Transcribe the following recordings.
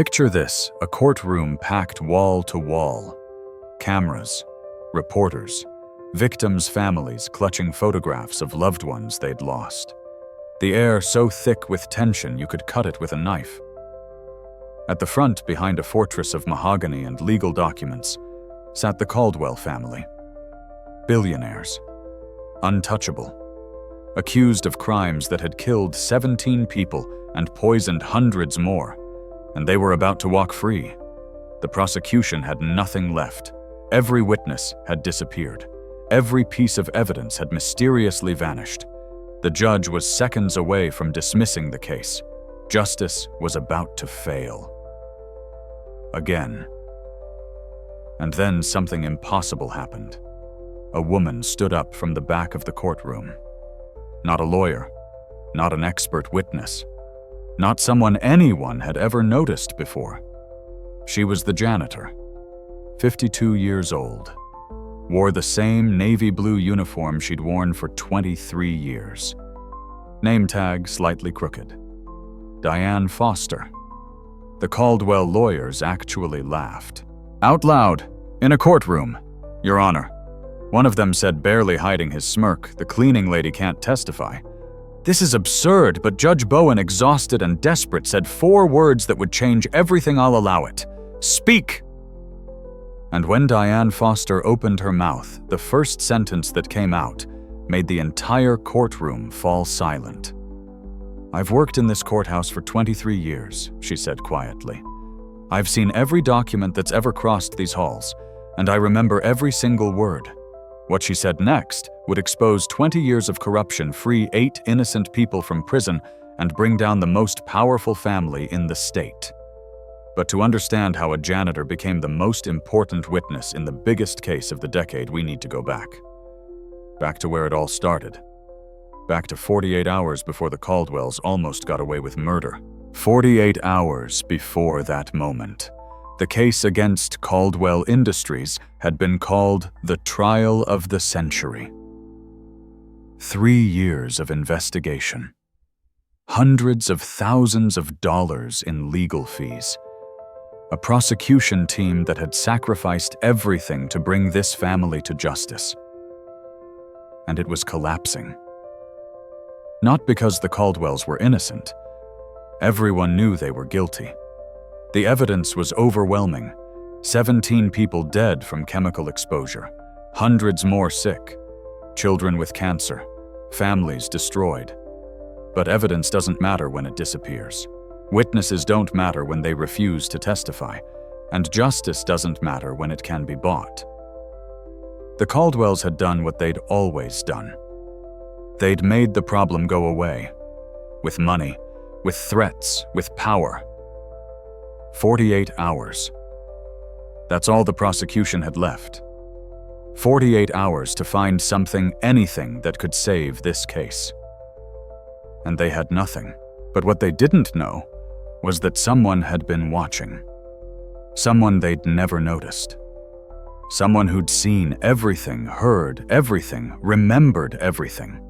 Picture this, a courtroom packed wall to wall. Cameras, reporters, victims' families clutching photographs of loved ones they'd lost. The air so thick with tension you could cut it with a knife. At the front, behind a fortress of mahogany and legal documents, sat the Caldwell family. Billionaires. Untouchable. Accused of crimes that had killed 17 people and poisoned hundreds more, and they were about to walk free. The prosecution had nothing left. Every witness had disappeared. Every piece of evidence had mysteriously vanished. The judge was seconds away from dismissing the case. Justice was about to fail. Again. And then something impossible happened. A woman stood up from the back of the courtroom. Not a lawyer, not an expert witness, not someone anyone had ever noticed before. She was the janitor, 52 years old, wore the same navy blue uniform she'd worn for 23 years. Name tag slightly crooked. Diane Foster. The Caldwell lawyers actually laughed. Out loud, in a courtroom, Your Honor. One of them said, barely hiding his smirk, "The cleaning lady can't testify." "This is absurd," but Judge Bowen, exhausted and desperate, said 4 words that would change everything. "I'll allow it. Speak!" And when Diane Foster opened her mouth, the first sentence that came out made the entire courtroom fall silent. "I've worked in this courthouse for 23 years, she said quietly. "I've seen every document that's ever crossed these halls, and I remember every single word." What she said next would expose 20 years of corruption, free 8 innocent people from prison, and bring down the most powerful family in the state. But to understand how a janitor became the most important witness in the biggest case of the decade, we need to go back. Back to where it all started. Back to 48 hours before the Caldwells almost got away with murder. 48 hours before that moment. The case against Caldwell Industries had been called the trial of the century. 3 years of investigation. Hundreds of thousands of dollars in legal fees. A prosecution team that had sacrificed everything to bring this family to justice. And it was collapsing. Not because the Caldwells were innocent. Everyone knew they were guilty. The evidence was overwhelming. 17 people dead from chemical exposure, hundreds more sick, children with cancer, families destroyed. But evidence doesn't matter when it disappears. Witnesses don't matter when they refuse to testify, and justice doesn't matter when it can be bought. The Caldwells had done what they'd always done. They'd made the problem go away. With money, with threats, with power. 48 hours. That's all the prosecution had left. 48 hours to find something, anything that could save this case. And they had nothing. But what they didn't know was that someone had been watching. Someone they'd never noticed. Someone who'd seen everything, heard everything, remembered everything.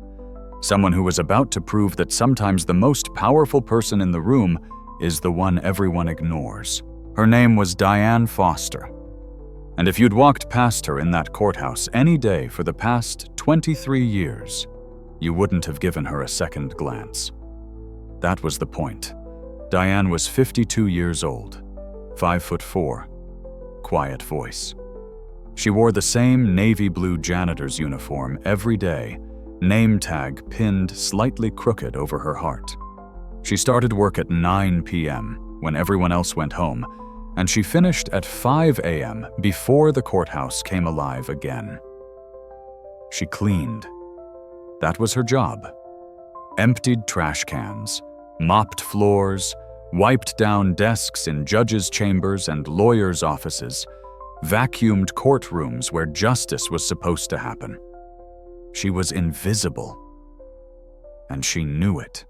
Someone who was about to prove that sometimes the most powerful person in the room is the one everyone ignores. Her name was Diane Foster. And if you'd walked past her in that courthouse any day for the past 23 years, you wouldn't have given her a second glance. That was the point. Diane was 52 years old, 5'4", quiet voice. She wore the same navy blue janitor's uniform every day, name tag pinned slightly crooked over her heart. She started work at 9 p.m. when everyone else went home, and she finished at 5 a.m. before the courthouse came alive again. She cleaned. That was her job. Emptied trash cans, mopped floors, wiped down desks in judges' chambers and lawyers' offices, vacuumed courtrooms where justice was supposed to happen. She was invisible, and she knew it.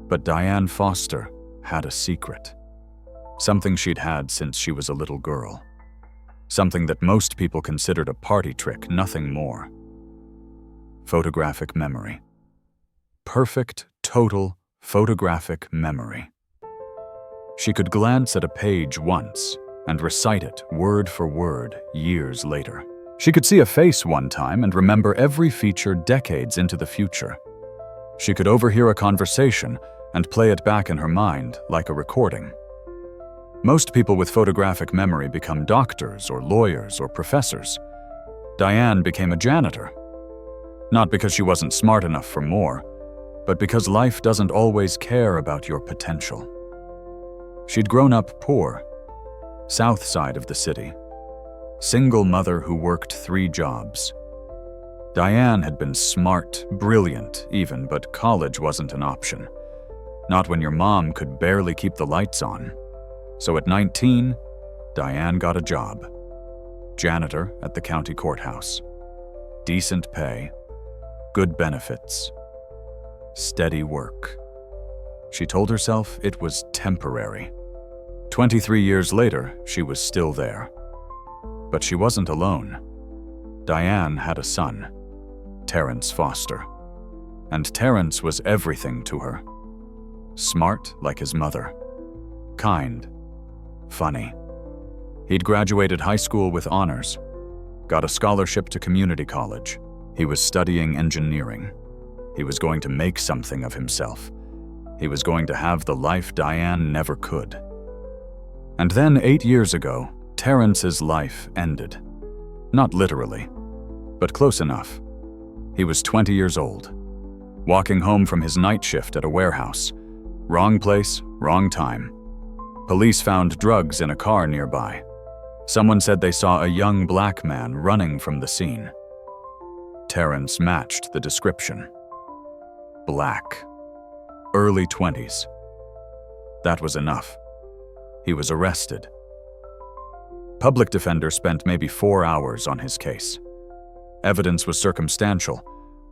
But Diane Foster had a secret. Something she'd had since she was a little girl. Something that most people considered a party trick, nothing more. Photographic memory. Perfect, total photographic memory. She could glance at a page once and recite it word for word years later. She could see a face one time and remember every feature decades into the future. She could overhear a conversation and play it back in her mind like a recording. Most people with photographic memory become doctors or lawyers or professors. Diane became a janitor. Not because she wasn't smart enough for more, but because life doesn't always care about your potential. She'd grown up poor, south side of the city. Single mother who worked 3 jobs. Diane had been smart, brilliant even, but college wasn't an option. Not when your mom could barely keep the lights on. So at 19, Diane got a job. Janitor at the county courthouse. Decent pay, good benefits, steady work. She told herself it was temporary. 23 years later, she was still there. But she wasn't alone. Diane had a son, Terrence Foster. And Terrence was everything to her. Smart like his mother. Kind. Funny. He'd graduated high school with honors. Got a scholarship to community college. He was studying engineering. He was going to make something of himself. He was going to have the life Diane never could. And then 8 years ago, Terrence's life ended. Not literally, but close enough. He was 20 years old, walking home from his night shift at a warehouse. Wrong place, wrong time. Police found drugs in a car nearby. Someone said they saw a young black man running from the scene. Terrence matched the description. Black. Early 20s. That was enough. He was arrested. Public defender spent maybe 4 hours on his case. Evidence was circumstantial,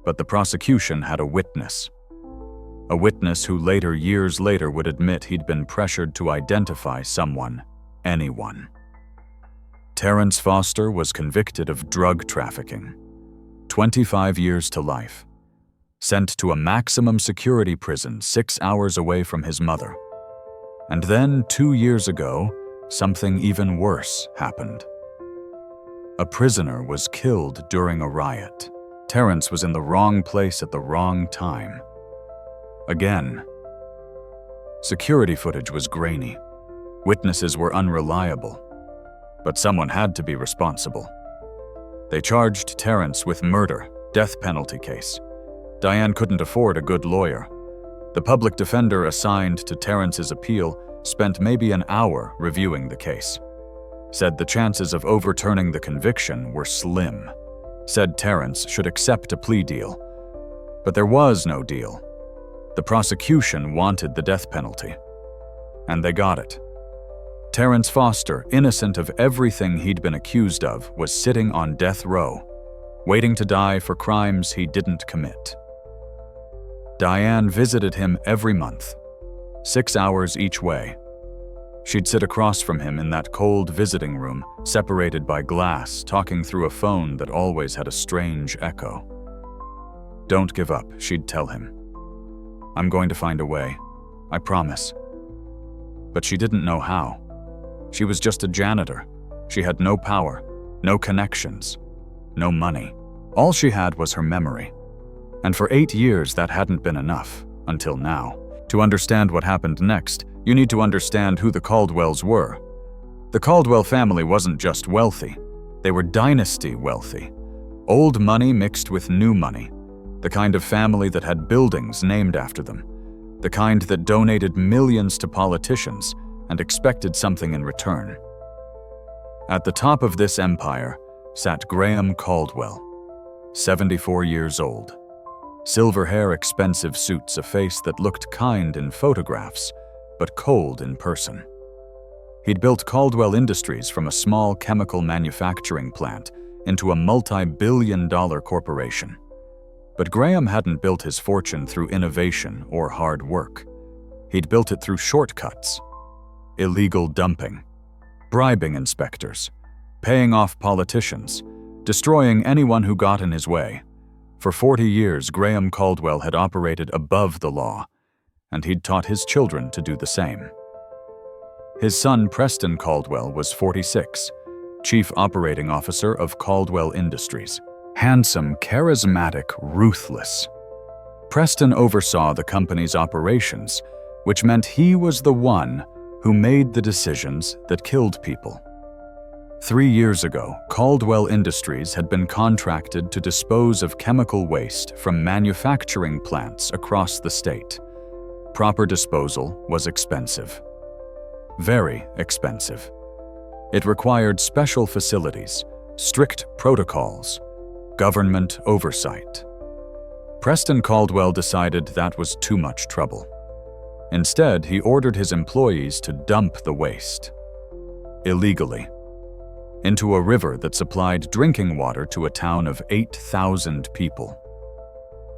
but the prosecution had a witness. A witness who later, years later, would admit he'd been pressured to identify someone, anyone. Terrence Foster was convicted of drug trafficking. 25 years to life. Sent to a maximum security prison 6 hours away from his mother. And then, 2 years ago, something even worse happened. A prisoner was killed during a riot. Terrence was in the wrong place at the wrong time. Again. Security footage was grainy. Witnesses were unreliable. But someone had to be responsible. They charged Terrence with murder, death penalty case. Diane couldn't afford a good lawyer. The public defender assigned to Terrence's appeal spent maybe an hour reviewing the case. Said the chances of overturning the conviction were slim. Said Terrence should accept a plea deal. But there was no deal. The prosecution wanted the death penalty. And they got it. Terrence Foster, innocent of everything he'd been accused of, was sitting on death row, waiting to die for crimes he didn't commit. Diane visited him every month, 6 hours each way. She'd sit across from him in that cold visiting room, separated by glass, talking through a phone that always had a strange echo. Don't give up, she'd tell him. I'm going to find a way, I promise. But she didn't know how. She was just a janitor. She had no power, no connections, no money. All she had was her memory. And for 8 years, that hadn't been enough, until now. To understand what happened next, you need to understand who the Caldwells were. The Caldwell family wasn't just wealthy. They were dynasty wealthy. Old money mixed with new money. The kind of family that had buildings named after them. The kind that donated millions to politicians and expected something in return. At the top of this empire sat Graham Caldwell, 74 years old. Silver hair, expensive suits, a face that looked kind in photographs, but cold in person. He'd built Caldwell Industries from a small chemical manufacturing plant into a multi-billion-dollar corporation. But Graham hadn't built his fortune through innovation or hard work. He'd built it through shortcuts. Illegal dumping, bribing inspectors, paying off politicians, destroying anyone who got in his way. For 40 years, Graham Caldwell had operated above the law, and he'd taught his children to do the same. His son Preston Caldwell was 46, Chief Operating Officer of Caldwell Industries. Handsome, charismatic, ruthless. Preston oversaw the company's operations, which meant he was the one who made the decisions that killed people. 3 years ago, Caldwell Industries had been contracted to dispose of chemical waste from manufacturing plants across the state. Proper disposal was expensive. Very expensive. It required special facilities, strict protocols, government oversight. Preston Caldwell decided that was too much trouble. Instead, he ordered his employees to dump the waste, illegally, into a river that supplied drinking water to a town of 8,000 people.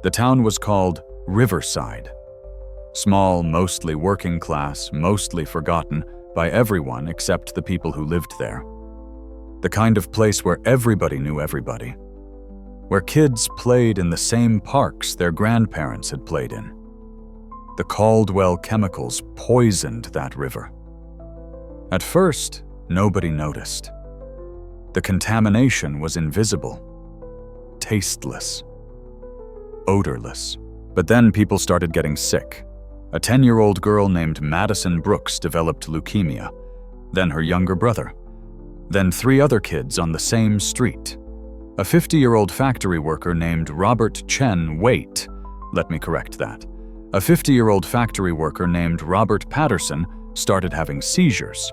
The town was called Riverside. Small, mostly working class, mostly forgotten by everyone except the people who lived there. The kind of place where everybody knew everybody, where kids played in the same parks their grandparents had played in. The Caldwell chemicals poisoned that river. At first, nobody noticed. The contamination was invisible, tasteless, odorless. But then people started getting sick. A 10-year-old girl named Madison Brooks developed leukemia, then her younger brother, then 3 other kids on the same street. A 50-year-old factory worker named Robert Chen Waite, let me correct that. A 50-year-old factory worker named Robert Patterson started having seizures,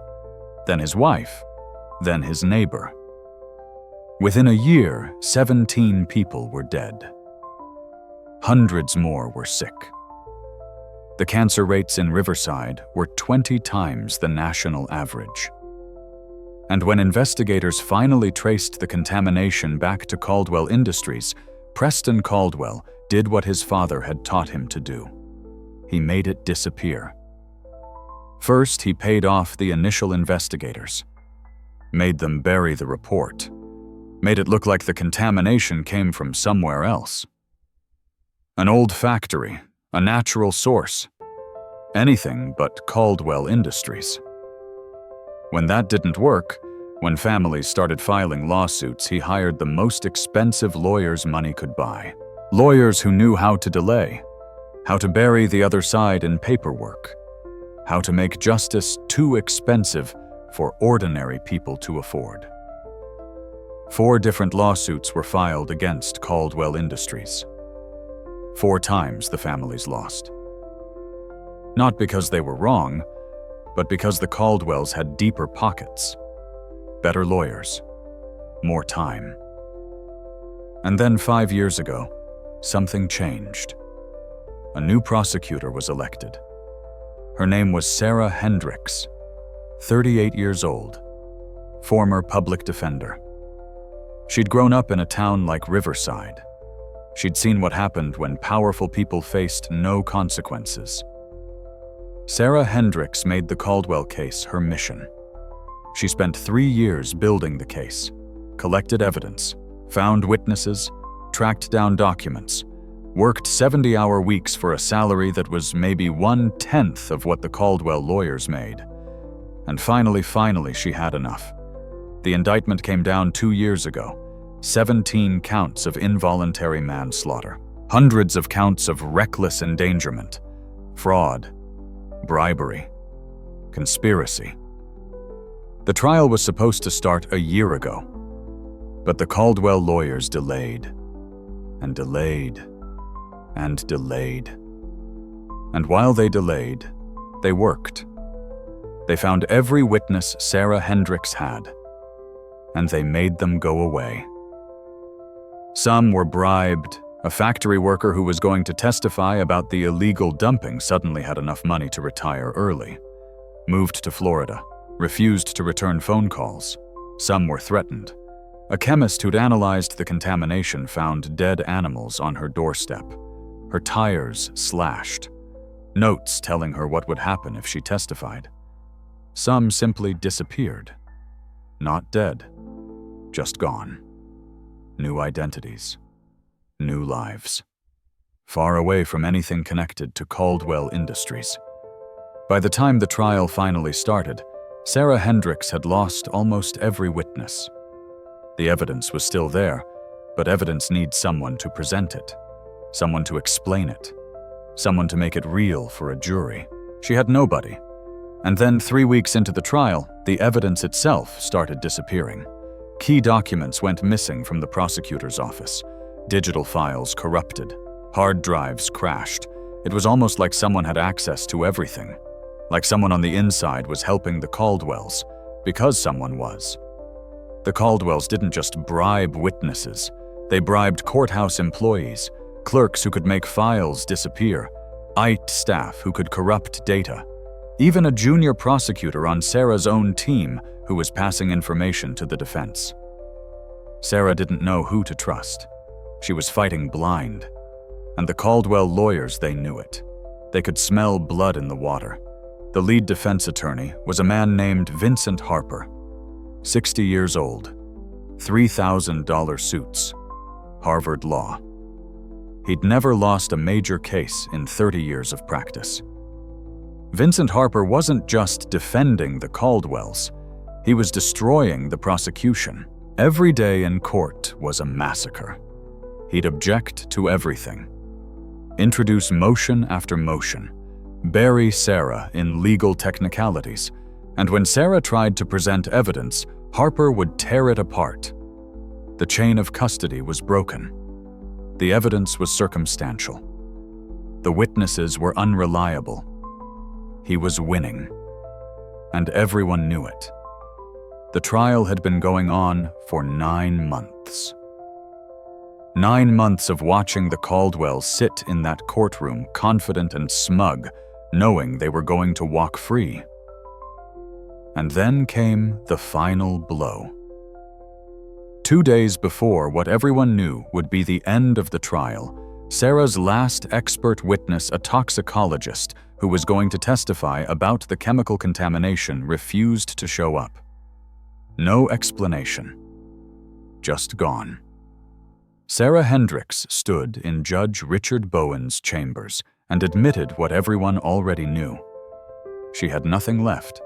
then his wife, then his neighbor. Within a year, 17 people were dead. Hundreds more were sick. The cancer rates in Riverside were 20 times the national average. And when investigators finally traced the contamination back to Caldwell Industries, Preston Caldwell did what his father had taught him to do. He made it disappear. First, he paid off the initial investigators, made them bury the report, made it look like the contamination came from somewhere else. An old factory, a natural source, anything but Caldwell Industries. When that didn't work, when families started filing lawsuits, he hired the most expensive lawyers money could buy. Lawyers who knew how to delay, how to bury the other side in paperwork, how to make justice too expensive for ordinary people to afford. 4 different lawsuits were filed against Caldwell Industries. 4 times the families lost. Not because they were wrong, but because the Caldwells had deeper pockets, better lawyers, more time. And then 5 years ago, something changed. A new prosecutor was elected. Her name was Sarah Hendricks, 38 years old, former public defender. She'd grown up in a town like Riverside. She'd seen what happened when powerful people faced no consequences. Sarah Hendricks made the Caldwell case her mission. She spent 3 years building the case, collected evidence, found witnesses, tracked down documents, worked 70-hour weeks for a salary that was maybe 1/10 of what the Caldwell lawyers made. And finally, she had enough. The indictment came down 2 years ago. 17 counts of involuntary manslaughter, hundreds of counts of reckless endangerment, fraud, bribery, conspiracy. The trial was supposed to start a year ago, but the Caldwell lawyers delayed, and delayed, and delayed. And while they delayed, they worked. They found every witness Sarah Hendricks had, and they made them go away. Some were bribed. A factory worker who was going to testify about the illegal dumping suddenly had enough money to retire early, moved to Florida, refused to return phone calls. Some were threatened. A chemist who'd analyzed the contamination found dead animals on her doorstep, her tires slashed, notes telling her what would happen if she testified. Some simply disappeared. Not dead, just gone. New identities, new lives, far away from anything connected to Caldwell Industries. By the time the trial finally started, Sarah Hendricks had lost almost every witness. The evidence was still there, but evidence needs someone to present it, someone to explain it, someone to make it real for a jury. She had nobody. And then 3 weeks into the trial, the evidence itself started disappearing. Key documents went missing from the prosecutor's office. Digital files corrupted. Hard drives crashed. It was almost like someone had access to everything. Like someone on the inside was helping the Caldwells, because someone was. The Caldwells didn't just bribe witnesses. They bribed courthouse employees, clerks who could make files disappear, IT staff who could corrupt data, even a junior prosecutor on Sarah's own team who was passing information to the defense. Sarah didn't know who to trust. She was fighting blind. And the Caldwell lawyers, they knew it. They could smell blood in the water. The lead defense attorney was a man named Vincent Harper, 60 years old, $3,000 suits, Harvard Law. He'd never lost a major case in 30 years of practice. Vincent Harper wasn't just defending the Caldwells, he was destroying the prosecution. Every day in court was a massacre. He'd object to everything, introduce motion after motion, bury Sarah in legal technicalities, and when Sarah tried to present evidence, Harper would tear it apart. The chain of custody was broken. The evidence was circumstantial. The witnesses were unreliable. He was winning, and everyone knew it. The trial had been going on for 9 months. 9 months of watching the Caldwells sit in that courtroom confident and smug, knowing they were going to walk free. And then came the final blow. 2 days before what everyone knew would be the end of the trial, Sarah's last expert witness, a toxicologist who was going to testify about the chemical contamination, refused to show up. No explanation. Just gone. Sarah Hendricks stood in Judge Richard Bowen's chambers and admitted what everyone already knew. She had nothing left.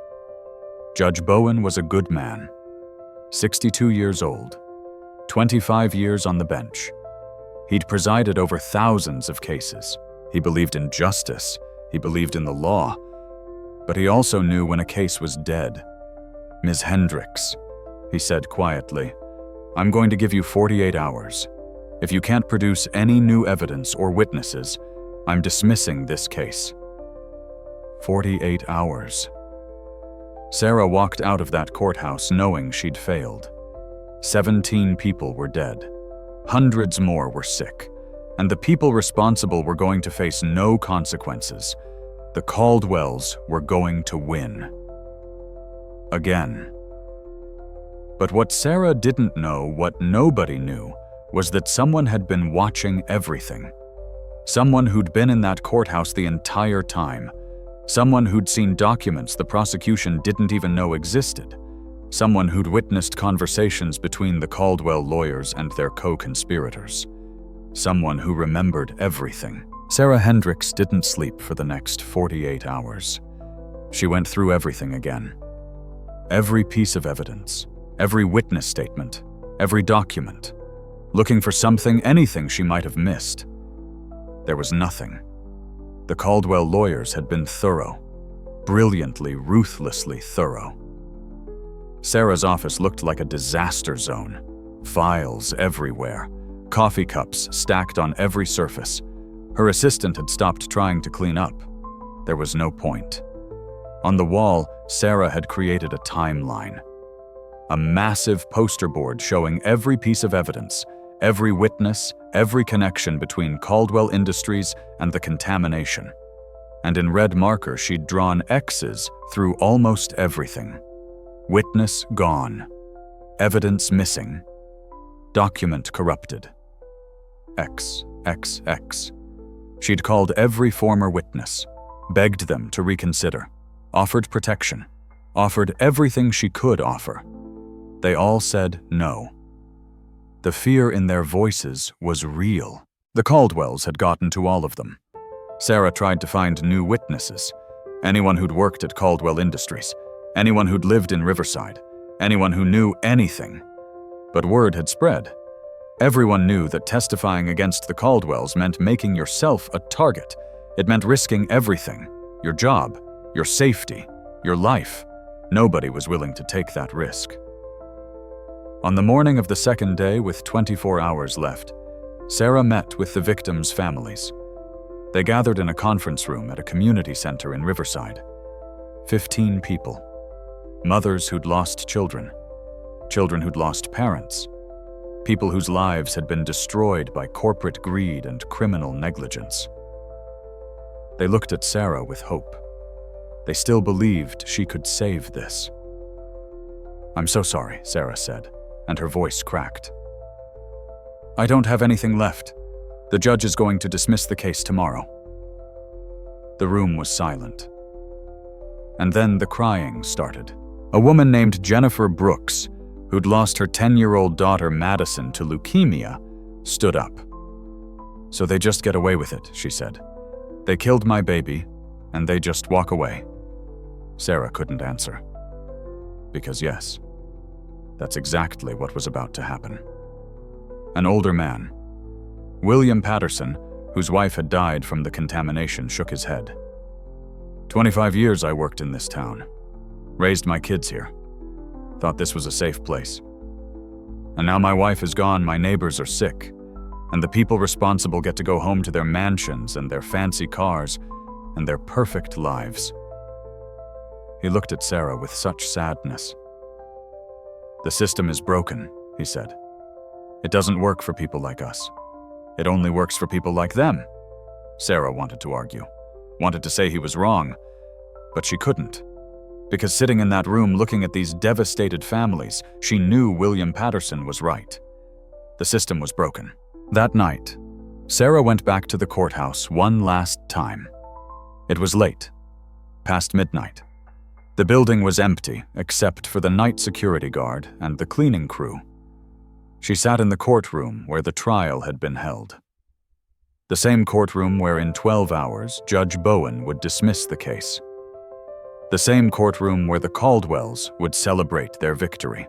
Judge Bowen was a good man, 62 years old, 25 years on the bench. He'd presided over thousands of cases. He believed in justice. He believed in the law. But he also knew when a case was dead. "Ms. Hendricks," he said quietly, "I'm going to give you 48 hours. If you can't produce any new evidence or witnesses, I'm dismissing this case." 48 hours. Sarah walked out of that courthouse knowing she'd failed. 17 people were dead. Hundreds more were sick. And the people responsible were going to face no consequences. The Caldwells were going to win. Again. But what Sarah didn't know, what nobody knew, was that someone had been watching everything. Someone who'd been in that courthouse the entire time. Someone who'd seen documents the prosecution didn't even know existed. Someone who'd witnessed conversations between the Caldwell lawyers and their co-conspirators. Someone who remembered everything. Sarah Hendricks didn't sleep for the next 48 hours. She went through everything again. Every piece of evidence, every witness statement, every document, looking for something, anything she might have missed. There was nothing. The Caldwell lawyers had been thorough, brilliantly, ruthlessly thorough. Sarah's office looked like a disaster zone. Files everywhere, coffee cups stacked on every surface. Her assistant had stopped trying to clean up. There was no point. On the wall, Sarah had created a timeline. A massive poster board showing every piece of evidence, every witness, every connection between Caldwell Industries and the contamination. And in red marker, she'd drawn X's through almost everything. Witness gone. Evidence missing. Document corrupted. X, X, X. She'd called every former witness, begged them to reconsider, offered protection, offered everything she could offer. They all said no. The fear in their voices was real. The Caldwells had gotten to all of them. Sarah tried to find new witnesses, anyone who'd worked at Caldwell Industries, anyone who'd lived in Riverside, anyone who knew anything. But word had spread. Everyone knew that testifying against the Caldwells meant making yourself a target. It meant risking everything, your job, your safety, your life. Nobody was willing to take that risk. On the morning of the second day, with 24 hours left, Sarah met with the victims' families. They gathered in a conference room at a community center in Riverside. 15 people. Mothers who'd lost children, children who'd lost parents, people whose lives had been destroyed by corporate greed and criminal negligence. They looked at Sarah with hope. They still believed she could save this. "I'm so sorry," Sarah said, and her voice cracked. "I don't have anything left. The judge is going to dismiss the case tomorrow." The room was silent. And then the crying started. A woman named Jennifer Brooks, who'd lost her 10-year-old daughter Madison to leukemia, stood up. "So they just get away with it," she said. "They killed my baby, and they just walk away." Sarah couldn't answer. Because yes, that's exactly what was about to happen. An older man, William Patterson, whose wife had died from the contamination, shook his head. 25 years I worked in this town. Raised my kids here. Thought this was a safe place. And now my wife is gone, my neighbors are sick, and the people responsible get to go home to their mansions and their fancy cars and their perfect lives." He looked at Sarah with such sadness. "The system is broken," he said. "It doesn't work for people like us. It only works for people like them." Sarah wanted to argue, wanted to say he was wrong, but she couldn't. Because sitting in that room looking at these devastated families, she knew William Patterson was right. The system was broken. That night, Sarah went back to the courthouse one last time. It was late, past midnight. The building was empty except for the night security guard and the cleaning crew. She sat in the courtroom where the trial had been held. The same courtroom where in 12 hours Judge Bowen would dismiss the case. The same courtroom where the Caldwells would celebrate their victory.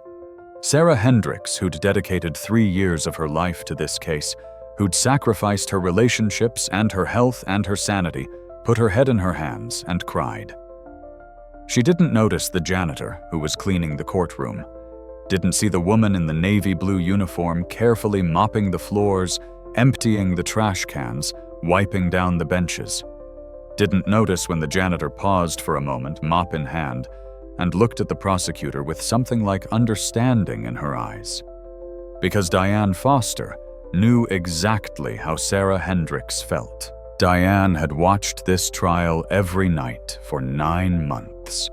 Sarah Hendricks, who'd dedicated 3 years of her life to this case, who'd sacrificed her relationships and her health and her sanity, put her head in her hands and cried. She didn't notice the janitor who was cleaning the courtroom, didn't see the woman in the navy blue uniform carefully mopping the floors, emptying the trash cans, wiping down the benches. Didn't notice when the janitor paused for a moment, mop in hand, and looked at the prosecutor with something like understanding in her eyes. Because Diane Foster knew exactly how Sarah Hendricks felt. Diane had watched this trial every night for 9 months.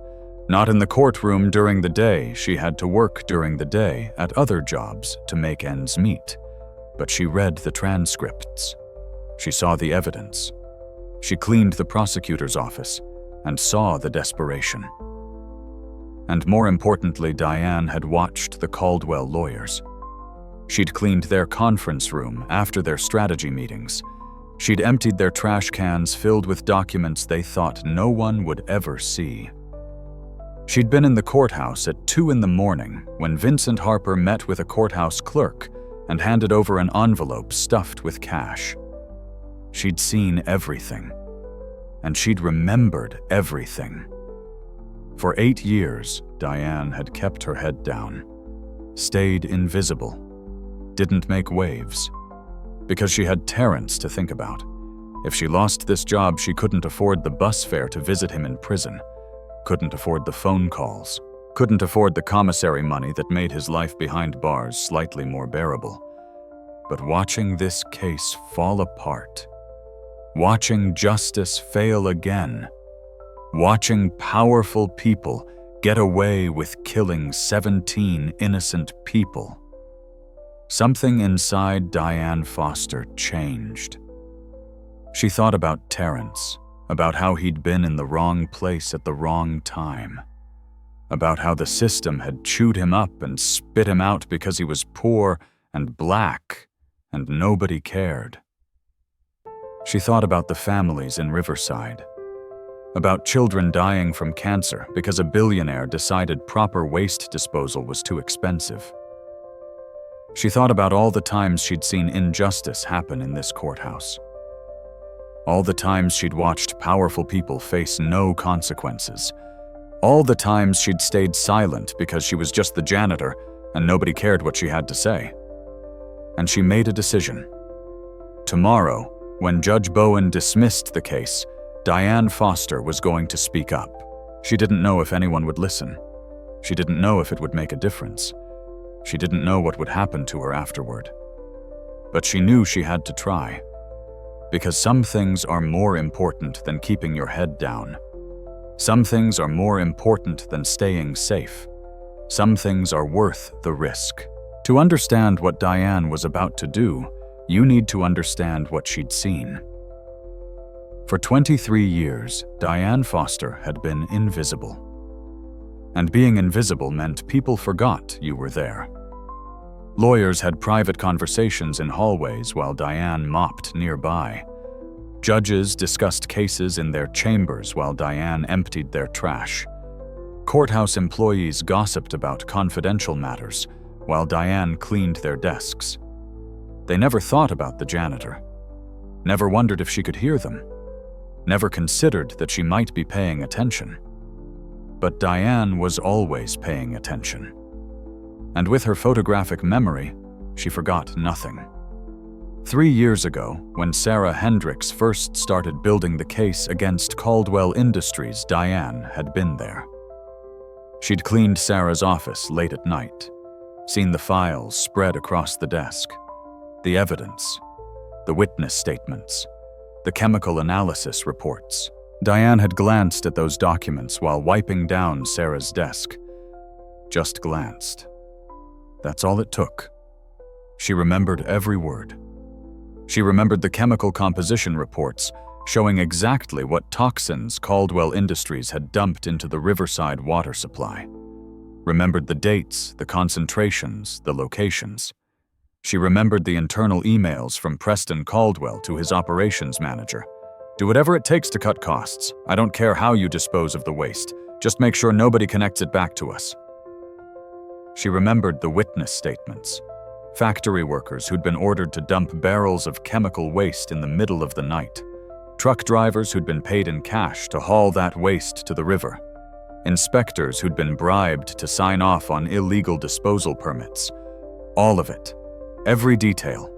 Not in the courtroom during the day, she had to work during the day at other jobs to make ends meet. But she read the transcripts. She saw the evidence. She cleaned the prosecutor's office and saw the desperation. And more importantly, Diane had watched the Caldwell lawyers. She'd cleaned their conference room after their strategy meetings. She'd emptied their trash cans filled with documents they thought no one would ever see. She'd been in the courthouse at 2 a.m. when Vincent Harper met with a courthouse clerk and handed over an envelope stuffed with cash. She'd seen everything, and she'd remembered everything. For 8 years, Diane had kept her head down, stayed invisible, didn't make waves, because she had Terrence to think about. If she lost this job, she couldn't afford the bus fare to visit him in prison, couldn't afford the phone calls, couldn't afford the commissary money that made his life behind bars slightly more bearable. But watching this case fall apart, watching justice fail again, watching powerful people get away with killing 17 innocent people, something inside Diane Foster changed. She thought about Terrence, about how he'd been in the wrong place at the wrong time, about how the system had chewed him up and spit him out because he was poor and black and nobody cared. She thought about the families in Riverside, about children dying from cancer because a billionaire decided proper waste disposal was too expensive. She thought about all the times she'd seen injustice happen in this courthouse. All the times she'd watched powerful people face no consequences. All the times she'd stayed silent because she was just the janitor and nobody cared what she had to say. And she made a decision. Tomorrow, when Judge Bowen dismissed the case, Diane Foster was going to speak up. She didn't know if anyone would listen. She didn't know if it would make a difference. She didn't know what would happen to her afterward. But she knew she had to try. Because some things are more important than keeping your head down. Some things are more important than staying safe. Some things are worth the risk. To understand what Diane was about to do, you need to understand what she'd seen. For 23 years, Diane Foster had been invisible. And being invisible meant people forgot you were there. Lawyers had private conversations in hallways while Diane mopped nearby. Judges discussed cases in their chambers while Diane emptied their trash. Courthouse employees gossiped about confidential matters while Diane cleaned their desks. They never thought about the janitor. Never wondered if she could hear them. Never considered that she might be paying attention. But Diane was always paying attention. And with her photographic memory, she forgot nothing. 3 years ago, when Sarah Hendricks first started building the case against Caldwell Industries, Diane had been there. She'd cleaned Sarah's office late at night, seen the files spread across the desk, the evidence, the witness statements, the chemical analysis reports. Diane had glanced at those documents while wiping down Sarah's desk. Just glanced. That's all it took. She remembered every word. She remembered the chemical composition reports showing exactly what toxins Caldwell Industries had dumped into the Riverside water supply. Remembered the dates, the concentrations, the locations. She remembered the internal emails from Preston Caldwell to his operations manager. Do whatever it takes to cut costs. I don't care how you dispose of the waste. Just make sure nobody connects it back to us. She remembered the witness statements. Factory workers who'd been ordered to dump barrels of chemical waste in the middle of the night. Truck drivers who'd been paid in cash to haul that waste to the river. Inspectors who'd been bribed to sign off on illegal disposal permits. All of it. Every detail,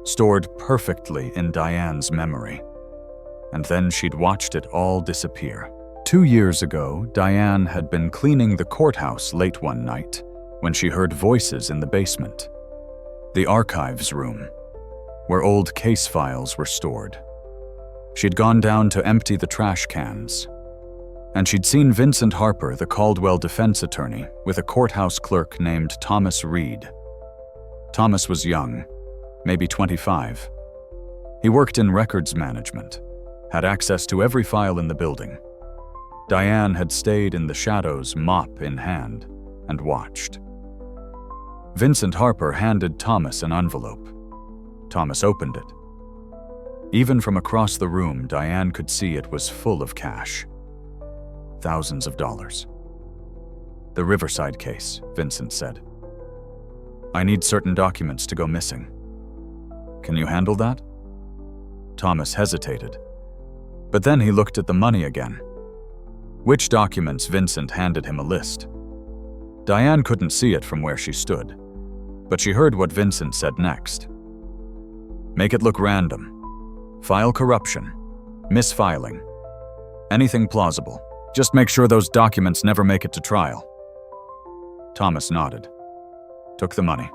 stored perfectly in Diane's memory. And then she'd watched it all disappear. 2 years ago, Diane had been cleaning the courthouse late one night when she heard voices in the basement. The archives room, where old case files were stored. She'd gone down to empty the trash cans. And she'd seen Vincent Harper, the Caldwell defense attorney, with a courthouse clerk named Thomas Reed. Thomas was young, maybe 25. He worked in records management, had access to every file in the building. Diane had stayed in the shadows, mop in hand, and watched. Vincent Harper handed Thomas an envelope. Thomas opened it. Even from across the room, Diane could see it was full of cash. Thousands of dollars. The Riverside case, Vincent said. I need certain documents to go missing. Can you handle that? Thomas hesitated. But then he looked at the money again. Which documents? Vincent handed him a list. Diane couldn't see it from where she stood, but she heard what Vincent said next. Make it look random. File corruption. Misfiling. Anything plausible. Just make sure those documents never make it to trial. Thomas nodded. Took the money.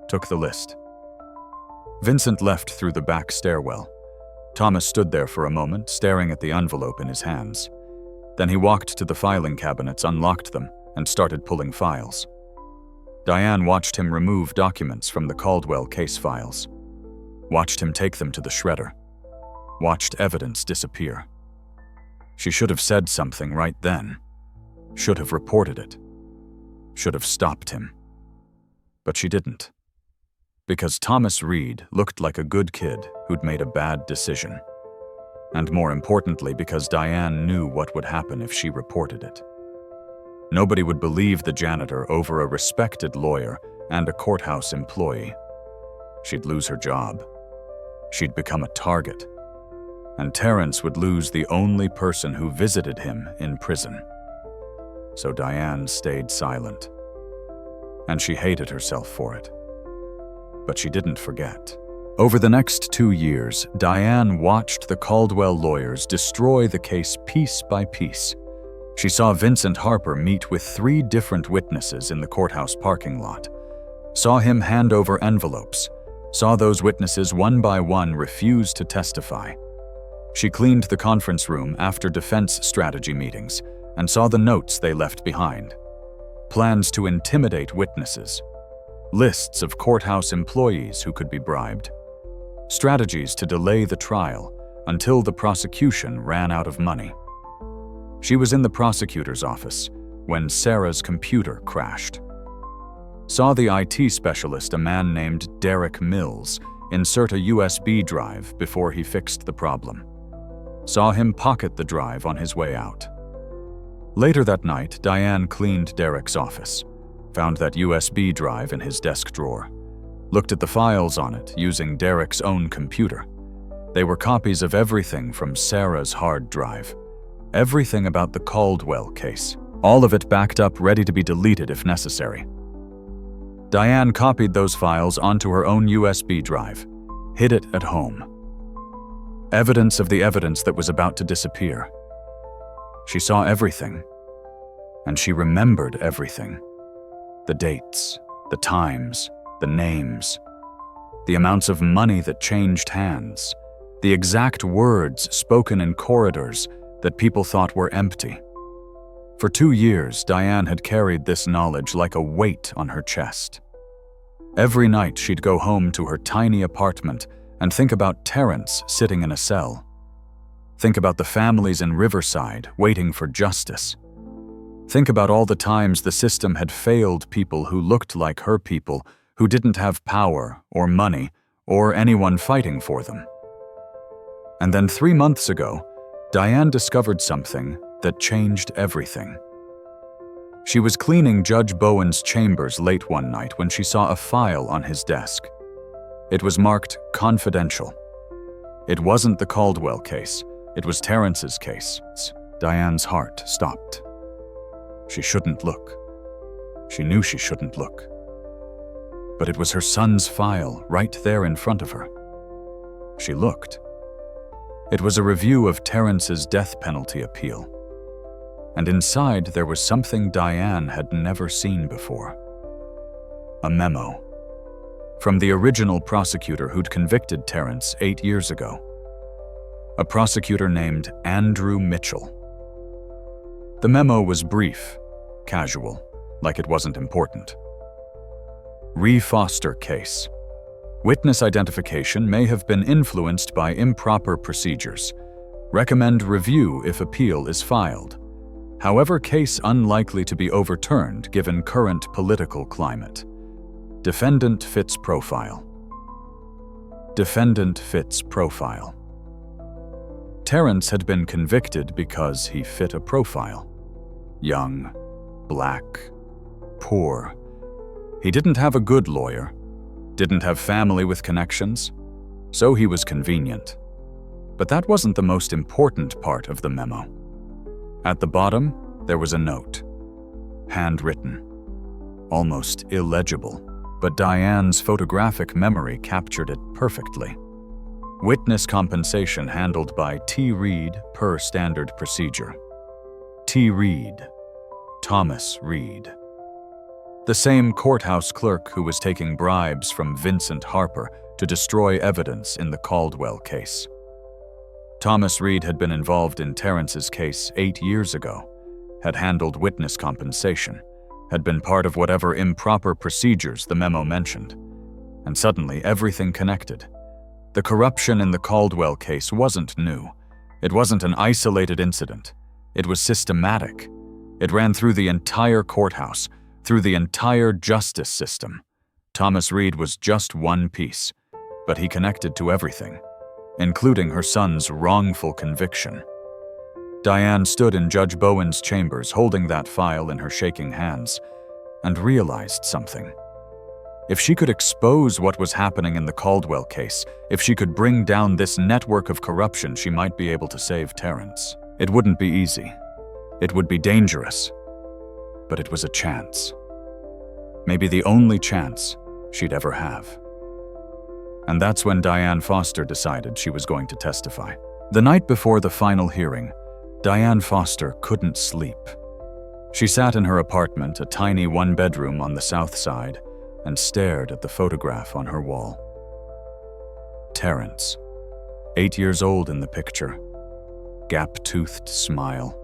Took the list. Vincent left through the back stairwell. Thomas stood there for a moment, staring at the envelope in his hands. Then he walked to the filing cabinets, unlocked them, and started pulling files. Diane watched him remove documents from the Caldwell case files. Watched him take them to the shredder. Watched evidence disappear. She should have said something right then. Should have reported it. Should have stopped him. But she didn't. Because Thomas Reed looked like a good kid who'd made a bad decision. and more importantly because Diane knew what would happen if she reported it. Nobody would believe the janitor over a respected lawyer and a courthouse employee. She'd lose her job. She'd become a target. And Terrence would lose the only person who visited him in prison. So Diane stayed silent. And she hated herself for it. But she didn't forget. Over the next 2 years, Diane watched the Caldwell lawyers destroy the case piece by piece. She saw Vincent Harper meet with 3 different witnesses in the courthouse parking lot, saw him hand over envelopes, saw those witnesses one by one refuse to testify. She cleaned the conference room after defense strategy meetings and saw the notes they left behind. Plans to intimidate witnesses, lists of courthouse employees who could be bribed, strategies to delay the trial until the prosecution ran out of money. She was in the prosecutor's office when Sarah's computer crashed. Saw the IT specialist, a man named Derek Mills, insert a USB drive before he fixed the problem. Saw him pocket the drive on his way out. Later that night, Diane cleaned Derek's office, found that USB drive in his desk drawer, looked at the files on it using Derek's own computer. They were copies of everything from Sarah's hard drive, everything about the Caldwell case, all of it backed up, ready to be deleted if necessary. Diane copied those files onto her own USB drive, hid it at home. Evidence of the evidence that was about to disappear. She saw everything, and she remembered everything. The dates, the times, the names, the amounts of money that changed hands, the exact words spoken in corridors that people thought were empty. For 2 years, Diane had carried this knowledge like a weight on her chest. Every night she'd go home to her tiny apartment and think about Terrence sitting in a cell. Think about the families in Riverside waiting for justice. Think about all the times the system had failed people who looked like her people, who didn't have power or money or anyone fighting for them. And then 3 months ago, Diane discovered something that changed everything. She was cleaning Judge Bowen's chambers late one night when she saw a file on his desk. It was marked confidential. It wasn't the Caldwell case. It was Terrence's case. Diane's heart stopped. She shouldn't look. She knew she shouldn't look. But it was her son's file right there in front of her. She looked. It was a review of Terrence's death penalty appeal. And inside there was something Diane had never seen before. A memo. From the original prosecutor who'd convicted Terrence 8 years ago. A prosecutor named Andrew Mitchell. The memo was brief, casual, like it wasn't important. Foster case. Witness identification may have been influenced by improper procedures. Recommend review if appeal is filed. However, case unlikely to be overturned given current political climate. Defendant fits profile. Defendant fits profile. Terrence had been convicted because he fit a profile. Young, black, poor. He didn't have a good lawyer, didn't have family with connections, so he was convenient. But that wasn't the most important part of the memo. At the bottom, there was a note. Handwritten. Almost illegible, but Diane's photographic memory captured it perfectly. Witness compensation handled by T. Reed per standard procedure. T. Reed. Thomas Reed. The same courthouse clerk who was taking bribes from Vincent Harper to destroy evidence in the Caldwell case. Thomas Reed had been involved in Terrence's case 8 years ago, had handled witness compensation, had been part of whatever improper procedures the memo mentioned. And suddenly everything connected. The corruption in the Caldwell case wasn't new. It wasn't an isolated incident. It was systematic. It ran through the entire courthouse, through the entire justice system. Thomas Reed was just one piece, but he connected to everything. including her son's wrongful conviction. Diane stood in Judge Bowen's chambers holding that file in her shaking hands and realized something. If she could expose what was happening in the Caldwell case, if she could bring down this network of corruption, she might be able to save Terrence. It wouldn't be easy. It would be dangerous. But it was a chance. Maybe the only chance she'd ever have. And that's when Diane Foster decided she was going to testify. The night before the final hearing, Diane Foster couldn't sleep. She sat in her apartment, a tiny one-bedroom on the south side, and stared at the photograph on her wall. Terrence, 8 years old in the picture, gap-toothed smile,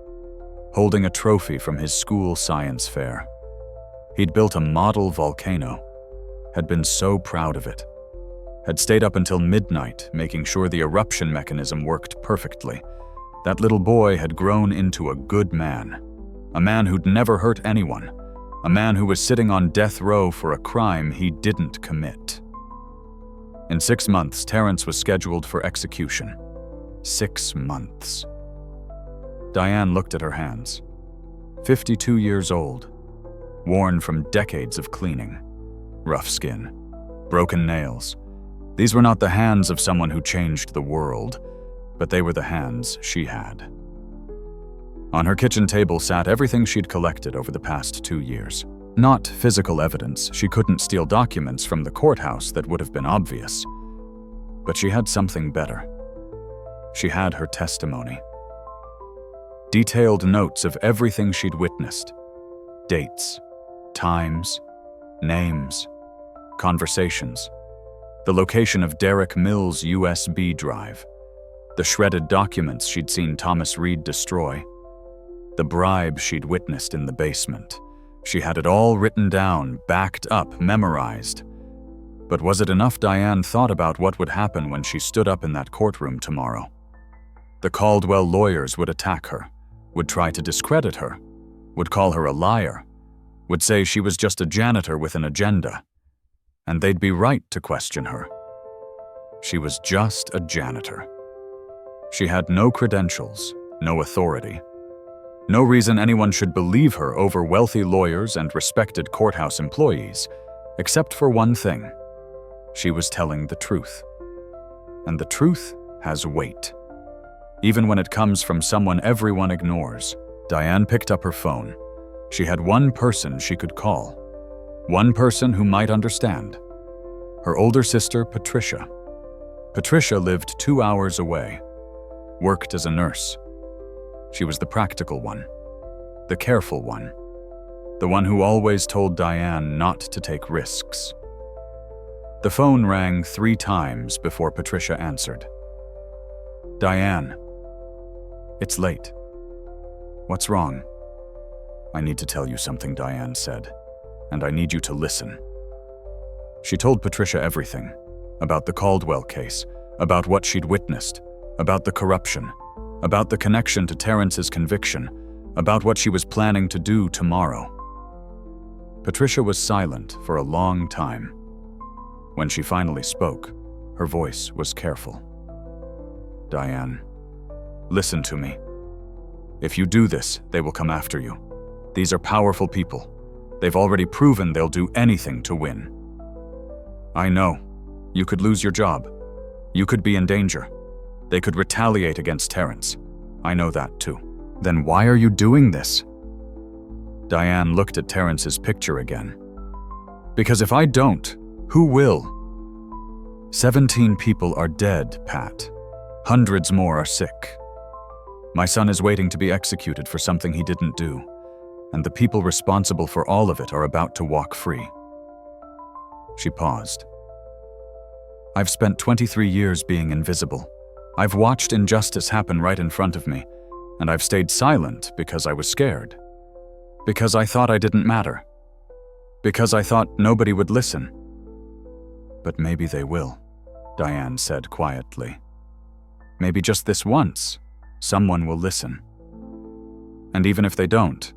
holding a trophy from his school science fair. He'd built a model volcano, had been so proud of it, had stayed up until midnight making sure the eruption mechanism worked perfectly. That little boy had grown into a good man, a man who'd never hurt anyone, a man who was sitting on death row for a crime he didn't commit. In 6 months, Terrence was scheduled for execution. 6 months. Diane looked at her hands. 52 years old, worn from decades of cleaning. Rough skin, broken nails. These were not the hands of someone who changed the world, but they were the hands she had. On her kitchen table sat everything she'd collected over the past 2 years. Not physical evidence. She couldn't steal documents from the courthouse that would have been obvious. But she had something better. She had her testimony. Detailed notes of everything she'd witnessed. Dates, times, names, conversations. The location of Derek Mills' USB drive. The shredded documents she'd seen Thomas Reed destroy. The bribe she'd witnessed in the basement. She had it all written down, backed up, memorized. But was it enough? Diane thought about what would happen when she stood up in that courtroom tomorrow. The Caldwell lawyers would attack her, would try to discredit her, would call her a liar, would say she was just a janitor with an agenda. And they'd be right to question her. She was just a janitor. She had no credentials, no authority. No reason anyone should believe her over wealthy lawyers and respected courthouse employees, except for one thing. She was telling the truth. And the truth has weight. Even when it comes from someone everyone ignores. Diane picked up her phone. She had one person she could call. One person who might understand. Her older sister, Patricia. Patricia lived 2 hours away. Worked as a nurse. She was the practical one, the careful one, the one who always told Diane not to take risks. The phone rang 3 times before Patricia answered. Diane, it's late. What's wrong? I need to tell you something, Diane said, and I need you to listen. She told Patricia everything, about the Caldwell case, about what she'd witnessed, about the corruption, about the connection to Terrence's conviction, about what she was planning to do tomorrow. Patricia was silent for a long time. When she finally spoke, her voice was careful. Diane, listen to me. If you do this, they will come after you. These are powerful people. They've already proven they'll do anything to win. I know. You could lose your job. You could be in danger. They could retaliate against Terrence. I know that too. Then why are you doing this? Diane looked at Terrence's picture again. Because if I don't, who will? 17 people are dead, Pat. Hundreds more are sick. My son is waiting to be executed for something he didn't do, and the people responsible for all of it are about to walk free. She paused. I've spent 23 years being invisible. I've watched injustice happen right in front of me, and I've stayed silent because I was scared. Because I thought I didn't matter. Because I thought nobody would listen. But maybe they will, Diane said quietly. Maybe just this once, someone will listen. And even if they don't,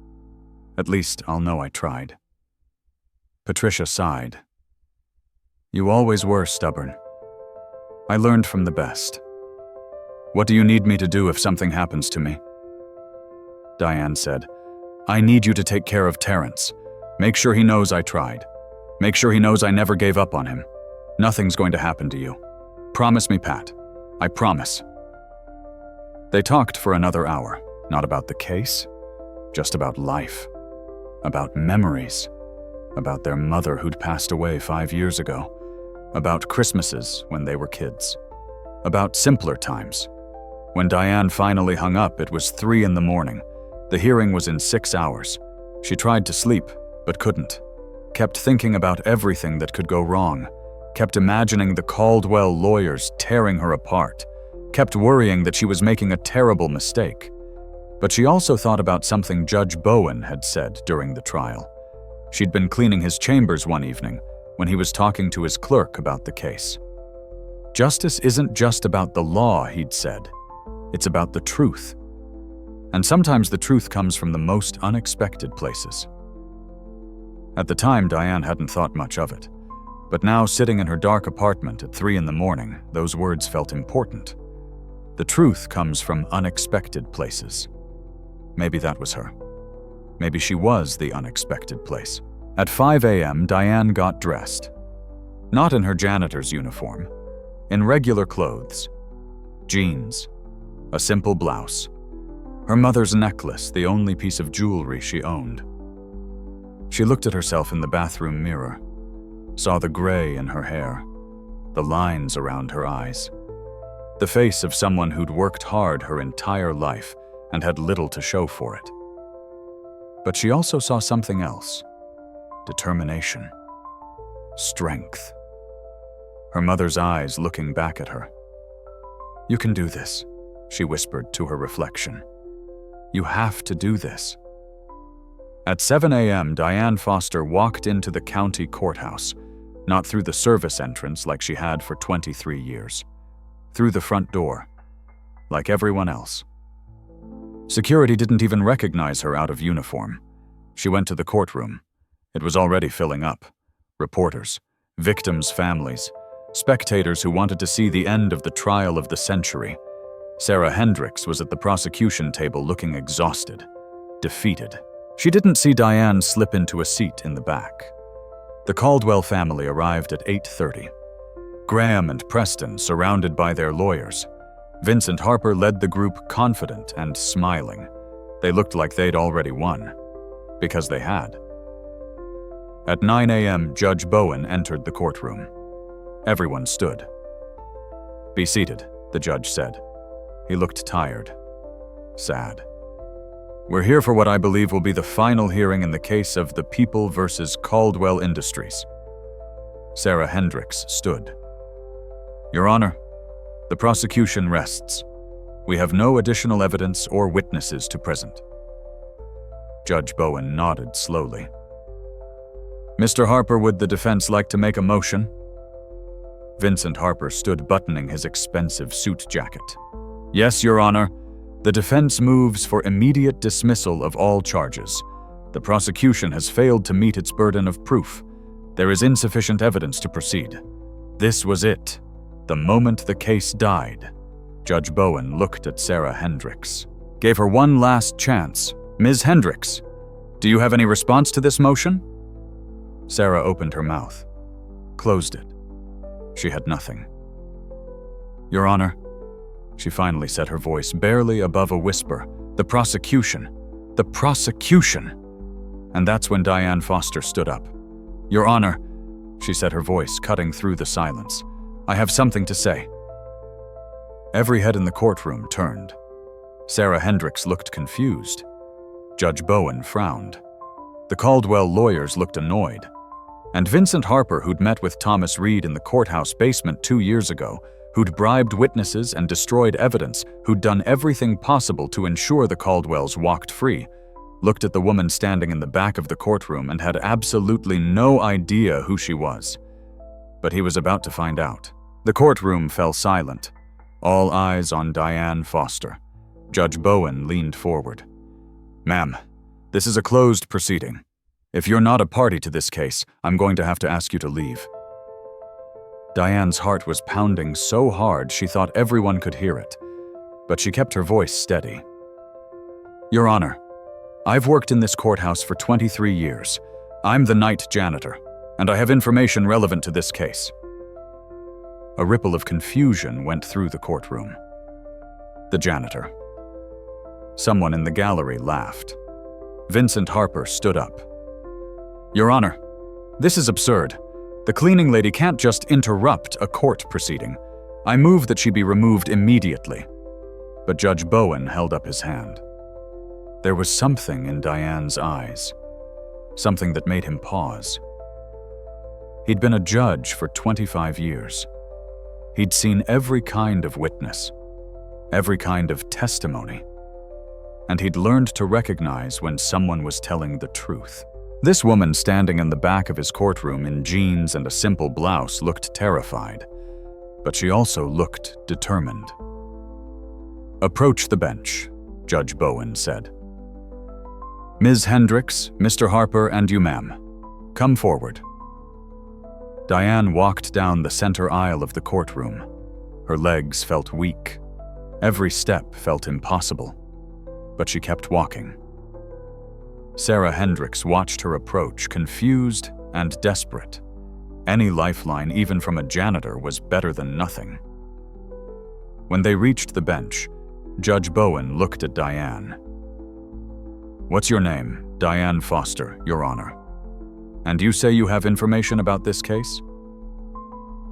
at least I'll know I tried. Patricia sighed. You always were stubborn. I learned from the best. What do you need me to do if something happens to me? Diane said, I need you to take care of Terrence. Make sure he knows I tried. Make sure he knows I never gave up on him. Nothing's going to happen to you. Promise me, Pat. I promise. They talked for another hour, not about the case, just about life, about memories, about their mother who'd passed away 5 years ago, about Christmases when they were kids, about simpler times. When Diane finally hung up, it was 3 in the morning. The hearing was in 6 hours. She tried to sleep, but couldn't. Kept thinking about everything that could go wrong. Kept imagining the Caldwell lawyers tearing her apart. Kept worrying that she was making a terrible mistake. But she also thought about something Judge Bowen had said during the trial. She'd been cleaning his chambers one evening when he was talking to his clerk about the case. Justice isn't just about the law, he'd said. It's about the truth. And sometimes the truth comes from the most unexpected places. At the time, Diane hadn't thought much of it. But now, sitting in her dark apartment at 3 in the morning, those words felt important. The truth comes from unexpected places. Maybe that was her. Maybe she was the unexpected place. At 5 a.m., Diane got dressed. Not in her janitor's uniform. In regular clothes. Jeans. A simple blouse. Her mother's necklace, the only piece of jewelry she owned. She looked at herself in the bathroom mirror, saw the gray in her hair, the lines around her eyes, the face of someone who'd worked hard her entire life and had little to show for it. But she also saw something else: determination, strength. Her mother's eyes looking back at her. "You can do this," she whispered to her reflection. "You have to do this." At 7 a.m., Diane Foster walked into the county courthouse, not through the service entrance like she had for 23 years, through the front door, like everyone else. Security didn't even recognize her out of uniform. She went to the courtroom. It was already filling up. Reporters, victims' families, spectators who wanted to see the end of the trial of the century. Sarah Hendricks was at the prosecution table looking exhausted, defeated. She didn't see Diane slip into a seat in the back. The Caldwell family arrived at 8:30. Graham and Preston surrounded by their lawyers. Vincent Harper led the group, confident and smiling. They looked like they'd already won. Because they had. At 9 a.m., Judge Bowen entered the courtroom. Everyone stood. "Be seated," the judge said. He looked tired, sad. "We're here for what I believe will be the final hearing in the case of the People versus Caldwell Industries." Sarah Hendricks stood. "Your Honor, the prosecution rests. We have no additional evidence or witnesses to present." Judge Bowen nodded slowly. "Mr. Harper, would the defense like to make a motion?" Vincent Harper stood buttoning his expensive suit jacket. "Yes, Your Honor. The defense moves for immediate dismissal of all charges. The prosecution has failed to meet its burden of proof. There is insufficient evidence to proceed. This was it. The moment the case died." Judge Bowen looked at Sarah Hendricks. Gave her one last chance. "Ms. Hendricks, do you have any response to this motion?" Sarah opened her mouth, closed it. She had nothing. "Your Honor," she finally said, her voice barely above a whisper, "the prosecution. The prosecution!" And that's when Diane Foster stood up. "Your Honor," she said, her voice cutting through the silence, "I have something to say." Every head in the courtroom turned. Sarah Hendricks looked confused. Judge Bowen frowned. The Caldwell lawyers looked annoyed. And Vincent Harper, who'd met with Thomas Reed in the courthouse basement 2 years ago, who'd bribed witnesses and destroyed evidence, who'd done everything possible to ensure the Caldwells walked free, looked at the woman standing in the back of the courtroom and had absolutely no idea who she was. But he was about to find out. The courtroom fell silent, all eyes on Diane Foster. Judge Bowen leaned forward. "Ma'am, this is a closed proceeding. If you're not a party to this case, I'm going to have to ask you to leave." Diane's heart was pounding so hard she thought everyone could hear it. but she kept her voice steady. "Your Honor, I've worked in this courthouse for 23 years. I'm the night janitor, and I have information relevant to this case." A ripple of confusion went through the courtroom. The janitor. Someone in the gallery laughed. Vincent Harper stood up. "Your Honor, this is absurd. The cleaning lady can't just interrupt a court proceeding. I move that she be removed immediately." But Judge Bowen held up his hand. There was something in Diane's eyes, something that made him pause. He'd been a judge for 25 years. He'd seen every kind of witness, every kind of testimony, and he'd learned to recognize when someone was telling the truth. This woman standing in the back of his courtroom in jeans and a simple blouse looked terrified, but she also looked determined. "Approach the bench," Judge Bowen said. "Ms. Hendricks, Mr. Harper, and you, ma'am. Come forward." Diane walked down the center aisle of the courtroom. Her legs felt weak. Every step felt impossible, but she kept walking. Sarah Hendricks watched her approach, confused and desperate. Any lifeline, even from a janitor, was better than nothing. When they reached the bench, Judge Bowen looked at Diane. "What's your name?" "Diane Foster, Your Honor." "And you say you have information about this case?"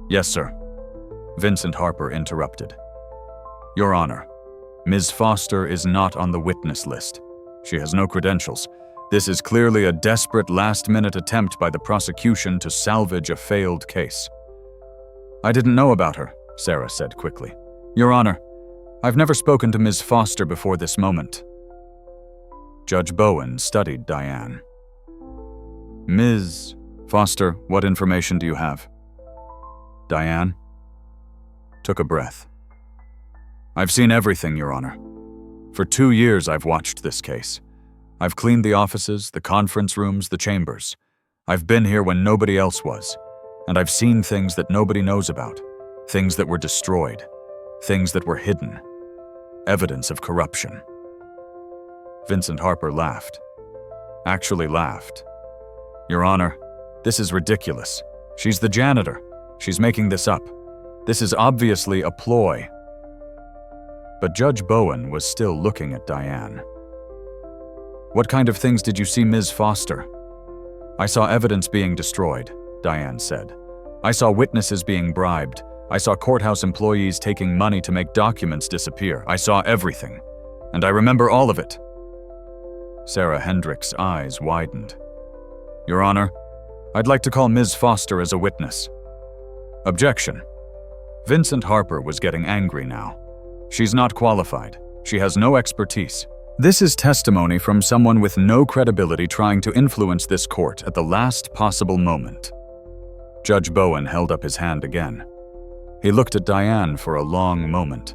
"Yes, sir." Vincent Harper interrupted. "Your Honor, Ms. Foster is not on the witness list. She has no credentials. This is clearly a desperate last-minute attempt by the prosecution to salvage a failed case." "I didn't know about her," Sarah said quickly. "Your Honor, I've never spoken to Ms. Foster before this moment." Judge Bowen studied Diane. "Ms. Foster, what information do you have?" Diane took a breath. "I've seen everything, Your Honor. For 2 years I've watched this case. I've cleaned the offices, the conference rooms, the chambers. I've been here when nobody else was, and I've seen things that nobody knows about, things that were destroyed, things that were hidden, evidence of corruption." Vincent Harper laughed. Actually laughed. "Your Honor, this is ridiculous. She's the janitor. She's making this up. This is obviously a ploy." But Judge Bowen was still looking at Diane. "What kind of things did you see, Ms. Foster?" "I saw evidence being destroyed," Diane said. "I saw witnesses being bribed. I saw courthouse employees taking money to make documents disappear. I saw everything, and I remember all of it." Sarah Hendricks' eyes widened. "Your Honor, I'd like to call Ms. Foster as a witness." "Objection." Vincent Harper was getting angry now. "She's not qualified. She has no expertise. This is testimony from someone with no credibility trying to influence this court at the last possible moment." Judge Bowen held up his hand again. He looked at Diane for a long moment.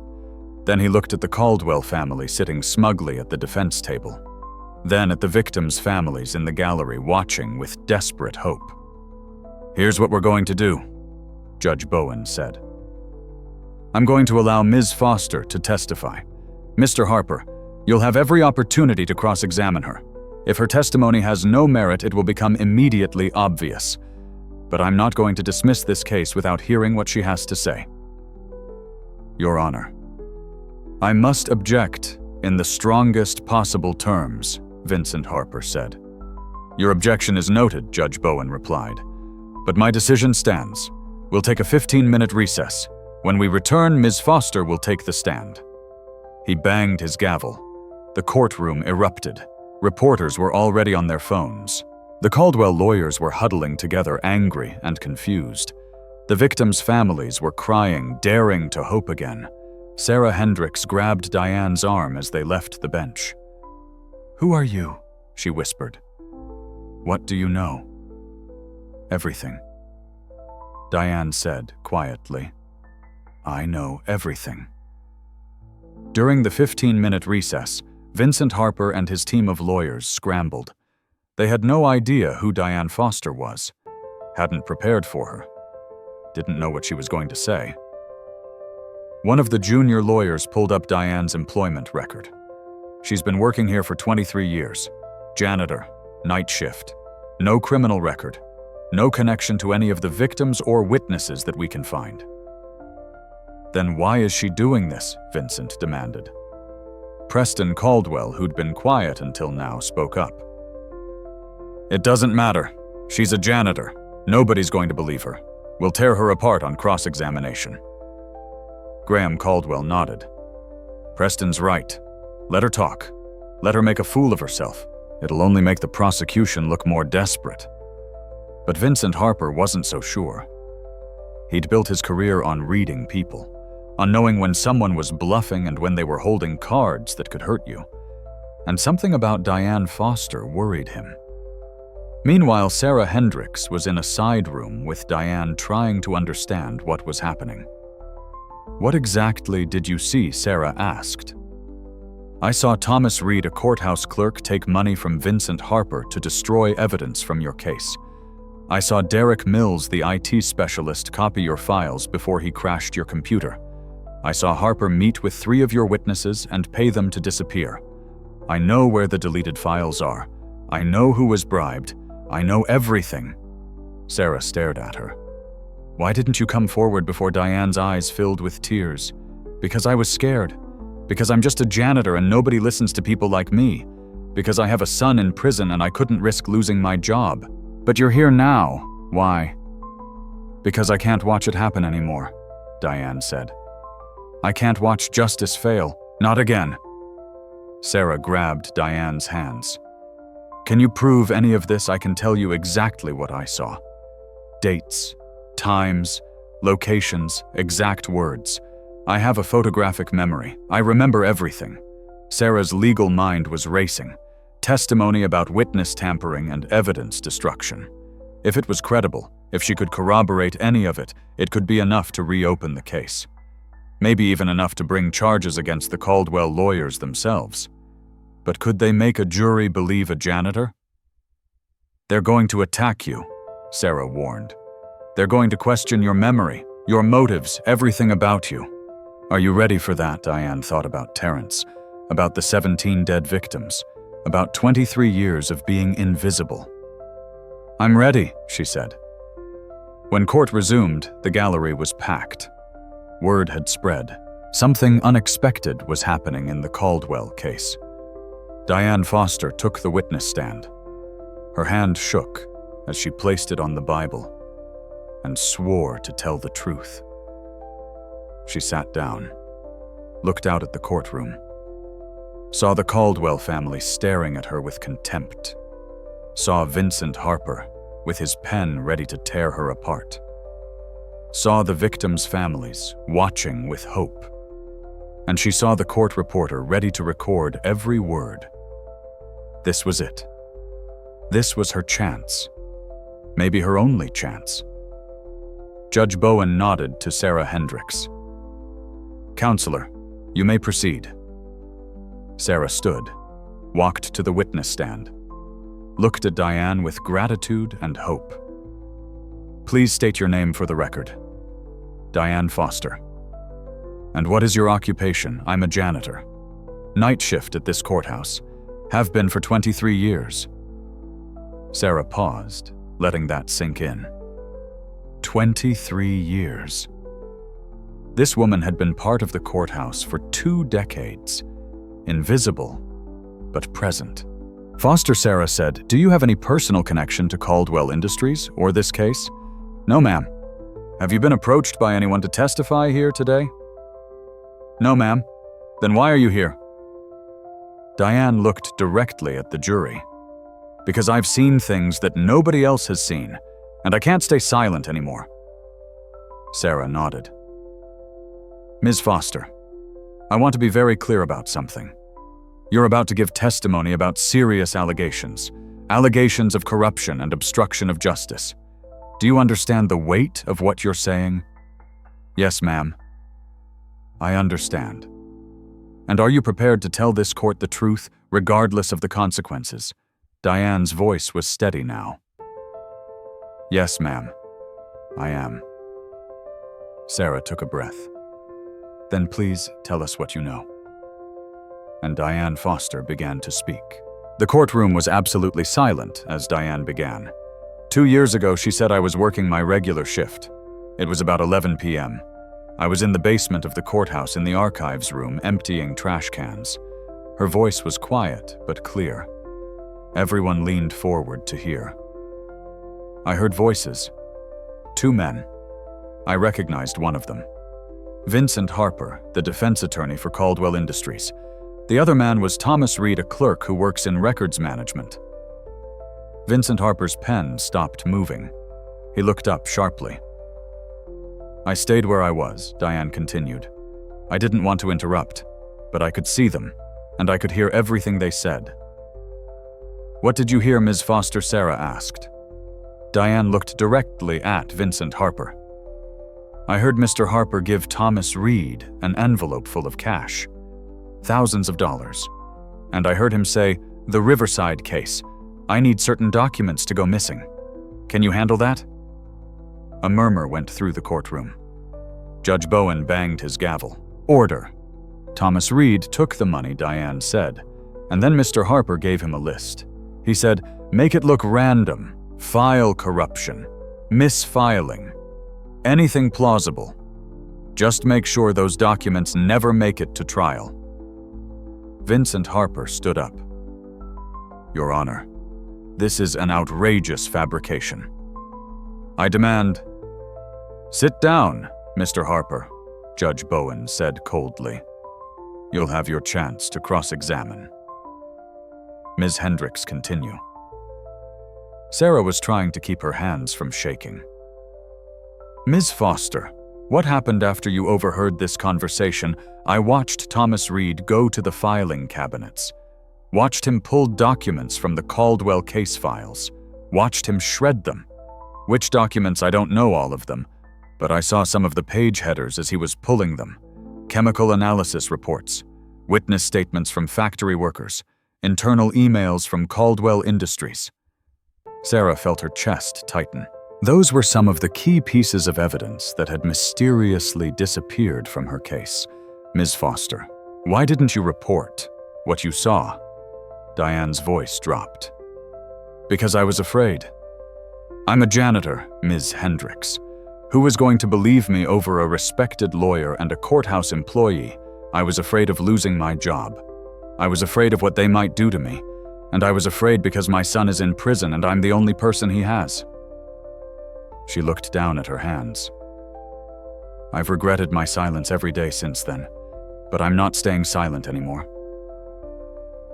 Then he looked at the Caldwell family sitting smugly at the defense table. Then at the victims' families in the gallery watching with desperate hope. "Here's what we're going to do," Judge Bowen said. "I'm going to allow Ms. Foster to testify. Mr. Harper, you'll have every opportunity to cross-examine her. If her testimony has no merit, it will become immediately obvious. But I'm not going to dismiss this case without hearing what she has to say." "Your Honor, I must object in the strongest possible terms," Vincent Harper said. "Your objection is noted," Judge Bowen replied. "But my decision stands. We'll take a 15-minute recess. When we return, Ms. Foster will take the stand." He banged his gavel. The courtroom erupted. Reporters were already on their phones. The Caldwell lawyers were huddling together, angry and confused. The victims' families were crying, daring to hope again. Sarah Hendricks grabbed Diane's arm as they left the bench. "Who are you?" she whispered. "What do you know?" "Everything," Diane said quietly. "I know everything." During the 15-minute recess, Vincent Harper and his team of lawyers scrambled. They had no idea who Diane Foster was, hadn't prepared for her, didn't know what she was going to say. One of the junior lawyers pulled up Diane's employment record. She's been working here for 23 years. Janitor, night shift. No criminal record. No connection to any of the victims or witnesses that we can find. Then why is she doing this? Vincent demanded. Preston Caldwell, who'd been quiet until now, spoke up. It doesn't matter. She's a janitor. Nobody's going to believe her. We'll tear her apart on cross-examination. Graham Caldwell nodded. Preston's right. Let her talk. Let her make a fool of herself. It'll only make the prosecution look more desperate. But Vincent Harper wasn't so sure. He'd built his career on reading people, on knowing when someone was bluffing and when they were holding cards that could hurt you. And something about Diane Foster worried him. Meanwhile, Sarah Hendricks was in a side room with Diane trying to understand what was happening. What exactly did you see? Sarah asked. I saw Thomas Reed, a courthouse clerk, take money from Vincent Harper to destroy evidence from your case. I saw Derek Mills, the IT specialist, copy your files before he crashed your computer. I saw Harper meet with 3 of your witnesses and pay them to disappear. I know where the deleted files are. I know who was bribed. I know everything. Sarah stared at her. Why didn't you come forward before Diane's eyes filled with tears? Because I was scared. Because I'm just a janitor and nobody listens to people like me. Because I have a son in prison and I couldn't risk losing my job. But you're here now. Why? Because I can't watch it happen anymore, Diane said. I can't watch justice fail. Not again. Sarah grabbed Diane's hands. Can you prove any of this? I can tell you exactly what I saw. Dates, times, locations, exact words. I have a photographic memory. I remember everything. Sarah's legal mind was racing. Testimony about witness tampering and evidence destruction. If it was credible, if she could corroborate any of it, it could be enough to reopen the case. Maybe even enough to bring charges against the Caldwell lawyers themselves. But could they make a jury believe a janitor? They're going to attack you, Sarah warned. They're going to question your memory, your motives, everything about you. Are you ready for that? Diane thought about Terrence, about the 17 dead victims, about 23 years of being invisible. I'm ready, she said. When court resumed, the gallery was packed. Word had spread. Something unexpected was happening in the Caldwell case. Diane Foster took the witness stand. Her hand shook as she placed it on the Bible and swore to tell the truth. She sat down, looked out at the courtroom, saw the Caldwell family staring at her with contempt, saw Vincent Harper with his pen ready to tear her apart, saw the victims' families watching with hope, and she saw the court reporter ready to record every word. This was it. This was her chance. Maybe her only chance. Judge Bowen nodded to Sarah Hendricks. Counselor, you may proceed. Sarah stood, walked to the witness stand, looked at Diane with gratitude and hope. Please state your name for the record. Diane Foster. And what is your occupation? I'm a janitor. Night shift at this courthouse. Have been for 23 years. Sarah paused, letting that sink in. 23 years. This woman had been part of the courthouse for 2 decades. Invisible, but present. Foster, Sarah said, do you have any personal connection to Caldwell Industries or this case? No, ma'am. Have you been approached by anyone to testify here today? No, ma'am. Then why are you here? Diane looked directly at the jury. Because I've seen things that nobody else has seen, and I can't stay silent anymore. Sarah nodded. Ms. Foster, I want to be very clear about something. You're about to give testimony about serious allegations of corruption and obstruction of justice. Do you understand the weight of what you're saying? Yes, ma'am. I understand. And are you prepared to tell this court the truth, regardless of the consequences? Diane's voice was steady now. Yes, ma'am. I am. Sarah took a breath. Then please tell us what you know. And Diane Foster began to speak. The courtroom was absolutely silent as Diane began. 2 years ago, she said I was working my regular shift. It was about 11 p.m. I was in the basement of the courthouse in the archives room emptying trash cans. Her voice was quiet but clear. Everyone leaned forward to hear. I heard voices. 2 men. I recognized one of them. Vincent Harper, the defense attorney for Caldwell Industries. The other man was Thomas Reed, a clerk who works in records management. Vincent Harper's pen stopped moving. He looked up sharply. I stayed where I was, Diane continued. I didn't want to interrupt, but I could see them, and I could hear everything they said. What did you hear, Ms. Foster? Sarah asked. Diane looked directly at Vincent Harper. I heard Mr. Harper give Thomas Reed an envelope full of cash, thousands of dollars, and I heard him say, "The Riverside case. I need certain documents to go missing. Can you handle that?" A murmur went through the courtroom. Judge Bowen banged his gavel. Order. Thomas Reed took the money, Diane said, and then Mr. Harper gave him a list. He said, "Make it look random, file corruption, misfiling, anything plausible. Just make sure those documents never make it to trial." Vincent Harper stood up. Your Honor, this is an outrageous fabrication. I demand— Sit down, Mr. Harper, Judge Bowen said coldly. You'll have your chance to cross-examine. Ms. Hendricks, continue. Sarah was trying to keep her hands from shaking. Ms. Foster, what happened after you overheard this conversation? I watched Thomas Reed go to the filing cabinets, watched him pull documents from the Caldwell case files, watched him shred them. Which documents, I don't know all of them, but I saw some of the page headers as he was pulling them. Chemical analysis reports, witness statements from factory workers, internal emails from Caldwell Industries. Sarah felt her chest tighten. Those were some of the key pieces of evidence that had mysteriously disappeared from her case. Ms. Foster, why didn't you report what you saw? Diane's voice dropped. Because I was afraid. I'm a janitor, Ms. Hendricks. Who was going to believe me over a respected lawyer and a courthouse employee? I was afraid of losing my job. I was afraid of what they might do to me. And I was afraid because my son is in prison and I'm the only person he has. She looked down at her hands. I've regretted my silence every day since then, but I'm not staying silent anymore.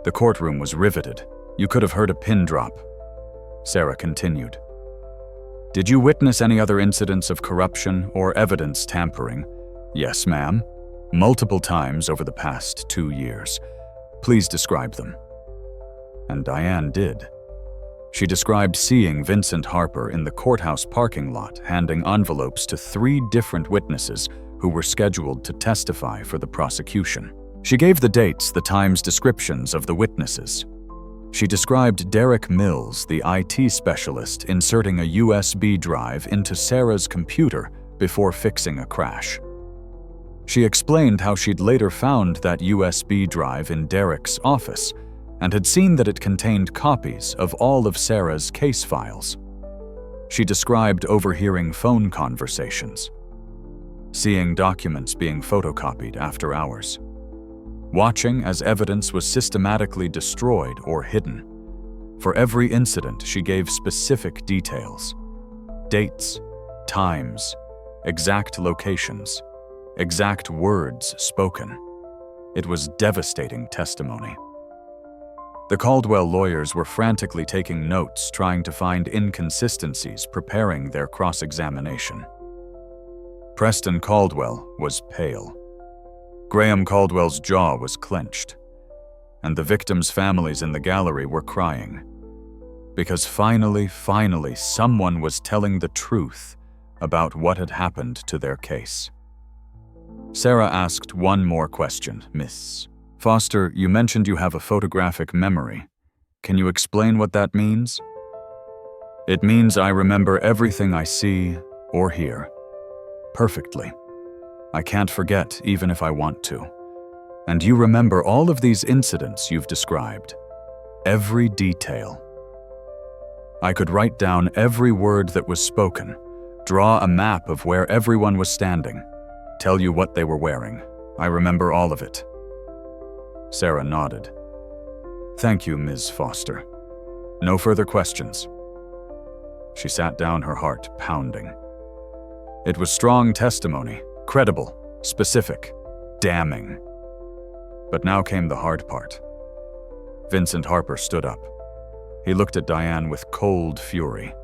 The courtroom was riveted. You could have heard a pin drop. Sarah continued. Did you witness any other incidents of corruption or evidence tampering? Yes, ma'am. Multiple times over the past 2 years. Please describe them. And Diane did. She described seeing Vincent Harper in the courthouse parking lot handing envelopes to 3 different witnesses who were scheduled to testify for the prosecution. She gave the dates, the times, descriptions of the witnesses. She described Derek Mills, the IT specialist, inserting a USB drive into Sarah's computer before fixing a crash. She explained how she'd later found that USB drive in Derek's office and had seen that it contained copies of all of Sarah's case files. She described overhearing phone conversations, seeing documents being photocopied after hours, watching as evidence was systematically destroyed or hidden. For every incident, she gave specific details: dates, times, exact locations, exact words spoken. It was devastating testimony. The Caldwell lawyers were frantically taking notes, trying to find inconsistencies, preparing their cross-examination. Preston Caldwell was pale. Graham Caldwell's jaw was clenched, and the victims' families in the gallery were crying. Because finally, someone was telling the truth about what had happened to their case. Sarah asked one more question. Miss Foster, you mentioned you have a photographic memory. Can you explain what that means? It means I remember everything I see or hear perfectly. I can't forget, even if I want to. And you remember all of these incidents you've described. Every detail. I could write down every word that was spoken, draw a map of where everyone was standing, tell you what they were wearing. I remember all of it. Sarah nodded. Thank you, Ms. Foster. No further questions. She sat down, her heart pounding. It was strong testimony, credible, specific, damning. But now came the hard part. Vincent Harper stood up. He looked at Diane with cold fury.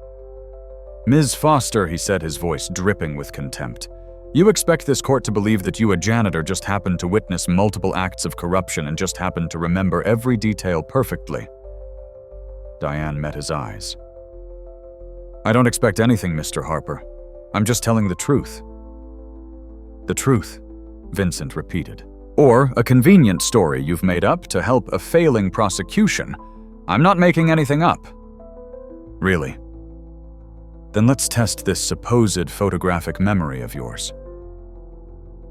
Ms. Foster, he said, his voice dripping with contempt. You expect this court to believe that you, a janitor, just happened to witness multiple acts of corruption and just happened to remember every detail perfectly? Diane met his eyes. I don't expect anything, Mr. Harper. I'm just telling the truth. The truth, Vincent repeated. Or a convenient story you've made up to help a failing prosecution. I'm not making anything up. Really? Then let's test this supposed photographic memory of yours.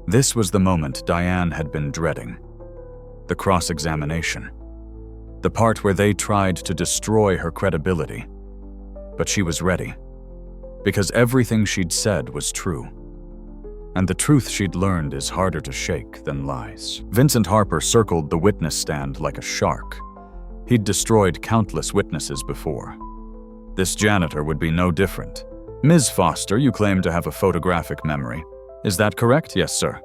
This was the moment Diane had been dreading. The cross-examination. The part where they tried to destroy her credibility. But she was ready. Because everything she'd said was true. And the truth she'd learned is harder to shake than lies. Vincent Harper circled the witness stand like a shark. He'd destroyed countless witnesses before. This janitor would be no different. Ms. Foster, you claim to have a photographic memory. Is that correct? Yes, sir.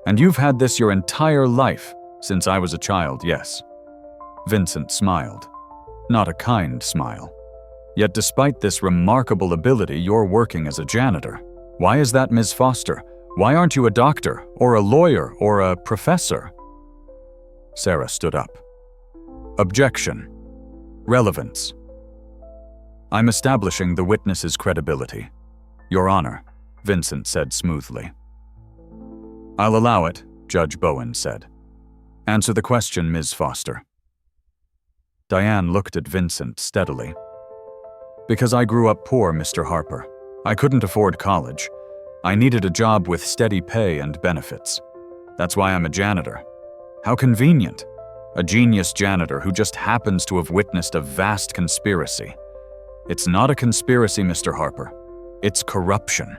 And you've had this your entire life, since I was a child, yes. Vincent smiled. Not a kind smile. Yet despite this remarkable ability, you're working as a janitor. Why is that, Ms. Foster? Why aren't you a doctor, or a lawyer, or a professor? Sarah stood up. Objection. Relevance. I'm establishing the witness's credibility. Your Honor, Vincent said smoothly. I'll allow it, Judge Bowen said. Answer the question, Ms. Foster. Diane looked at Vincent steadily. Because I grew up poor, Mr. Harper. I couldn't afford college. I needed a job with steady pay and benefits. That's why I'm a janitor. How convenient. A genius janitor who just happens to have witnessed a vast conspiracy. It's not a conspiracy, Mr. Harper. It's corruption.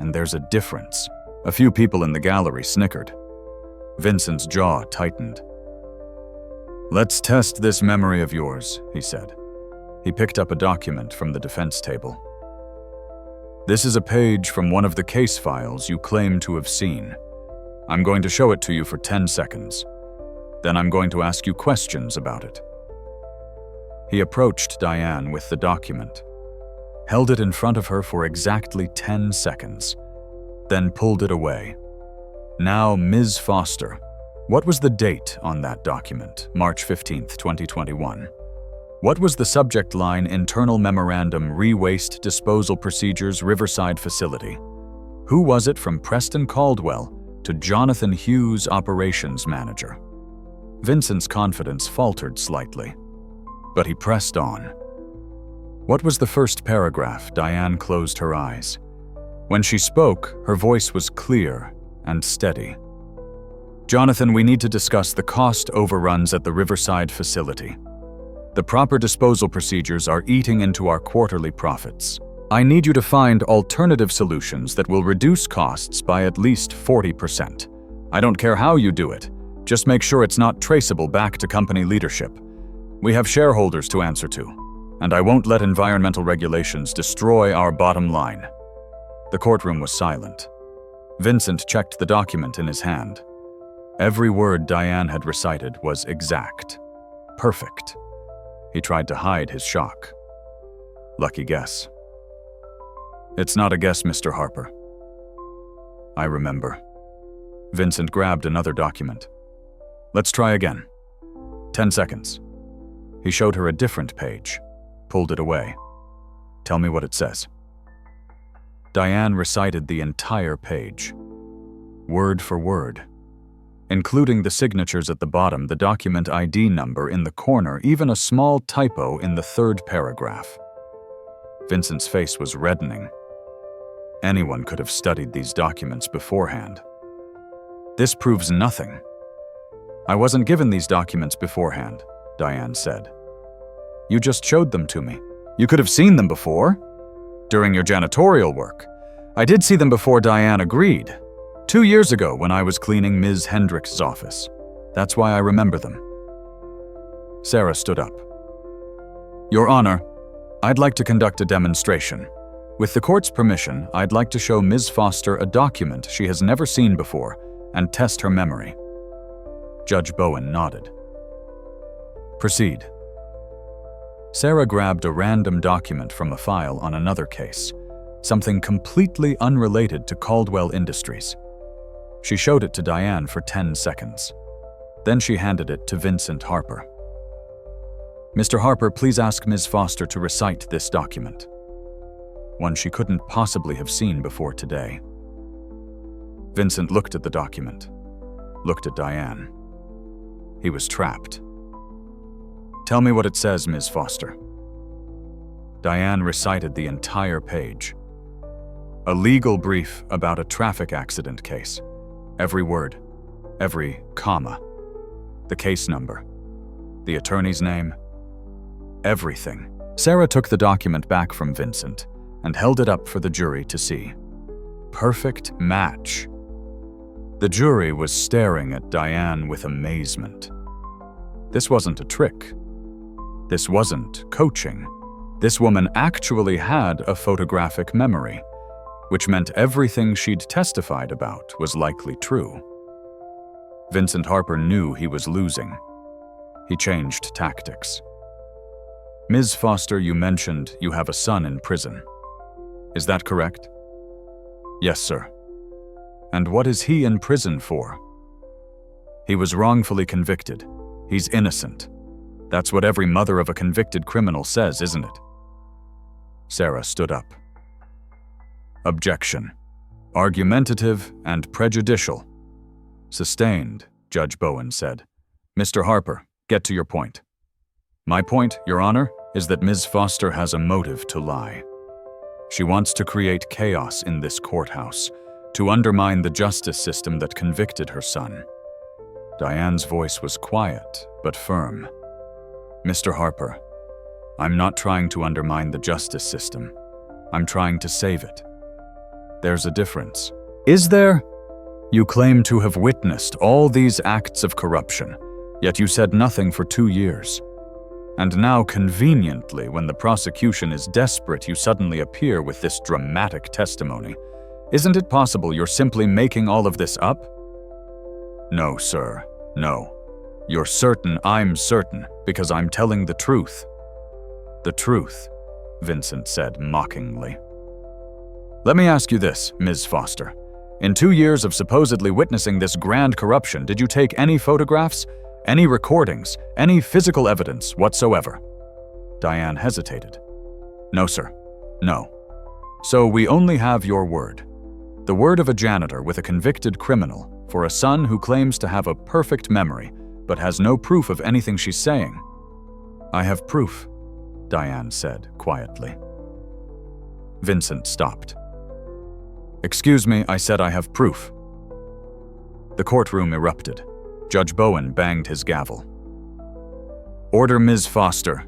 And there's a difference. A few people in the gallery snickered. Vincent's jaw tightened. Let's test this memory of yours, he said. He picked up a document from the defense table. This is a page from one of the case files you claim to have seen. I'm going to show it to you for 10 seconds. Then I'm going to ask you questions about it. He approached Diane with the document, held it in front of her for exactly 10 seconds, then pulled it away. Now, Ms. Foster, what was the date on that document, March 15th, 2021? What was the subject line, Internal Memorandum, Re-Waste Disposal Procedures, Riverside Facility? Who was it from Preston Caldwell to Jonathan Hughes, Operations Manager? Vincent's confidence faltered slightly, but he pressed on. What was the first paragraph? Diane closed her eyes. When she spoke, her voice was clear and steady. Jonathan, we need to discuss the cost overruns at the Riverside facility. The proper disposal procedures are eating into our quarterly profits. I need you to find alternative solutions that will reduce costs by at least 40%. I don't care how you do it. Just make sure it's not traceable back to company leadership. We have shareholders to answer to, and I won't let environmental regulations destroy our bottom line. The courtroom was silent. Vincent checked the document in his hand. Every word Diane had recited was exact, perfect. He tried to hide his shock. Lucky guess. It's not a guess, Mr. Harper. I remember. Vincent grabbed another document. Let's try again. 10 seconds. He showed her a different page, pulled it away. Tell me what it says. Diane recited the entire page, word for word, including the signatures at the bottom, the document ID number in the corner, even a small typo in the third paragraph. Vincent's face was reddening. Anyone could have studied these documents beforehand. This proves nothing. I wasn't given these documents beforehand, Diane said. You just showed them to me. You could have seen them before. During your janitorial work. I did see them before Diane agreed. 2 years ago when I was cleaning Ms. Hendricks' office. That's why I remember them. Sarah stood up. Your Honor, I'd like to conduct a demonstration. With the court's permission, I'd like to show Ms. Foster a document she has never seen before and test her memory. Judge Bowen nodded. Proceed. Sarah grabbed a random document from a file on another case, something completely unrelated to Caldwell Industries. She showed it to Diane for 10 seconds. Then she handed it to Vincent Harper. Mr. Harper, please ask Ms. Foster to recite this document. One she couldn't possibly have seen before today. Vincent looked at the document, looked at Diane. He was trapped. Tell me what it says, Ms. Foster. Diane recited the entire page. A legal brief about a traffic accident case. Every word, every comma, the case number, the attorney's name, everything. Sarah took the document back from Vincent and held it up for the jury to see. Perfect match. The jury was staring at Diane with amazement. This wasn't a trick. This wasn't coaching. This woman actually had a photographic memory, which meant everything she'd testified about was likely true. Vincent Harper knew he was losing. He changed tactics. Ms. Foster, you mentioned you have a son in prison. Is that correct? Yes, sir. And what is he in prison for? He was wrongfully convicted. He's innocent. That's what every mother of a convicted criminal says, isn't it? Sarah stood up. Objection. Argumentative and prejudicial. Sustained, Judge Bowen said. Mr. Harper, get to your point. My point, Your Honor, is that Ms. Foster has a motive to lie. She wants to create chaos in this courthouse, to undermine the justice system that convicted her son. Diane's voice was quiet, but firm. Mr. Harper, I'm not trying to undermine the justice system. I'm trying to save it. There's a difference. Is there? You claim to have witnessed all these acts of corruption, yet you said nothing for 2 years. And now, conveniently, when the prosecution is desperate, you suddenly appear with this dramatic testimony. Isn't it possible you're simply making all of this up? No, sir, no. You're certain I'm certain because I'm telling the truth. The truth, Vincent said mockingly. Let me ask you this, Ms. Foster. In 2 years of supposedly witnessing this grand corruption, did you take any photographs, any recordings, any physical evidence whatsoever? Diane hesitated. No, sir. No. So we only have your word. The word of a janitor with a convicted criminal for a son who claims to have a perfect memory but has no proof of anything she's saying. I have proof, Diane said quietly. Vincent stopped. Excuse me, I said I have proof. The courtroom erupted. Judge Bowen banged his gavel. Order, Ms. Foster.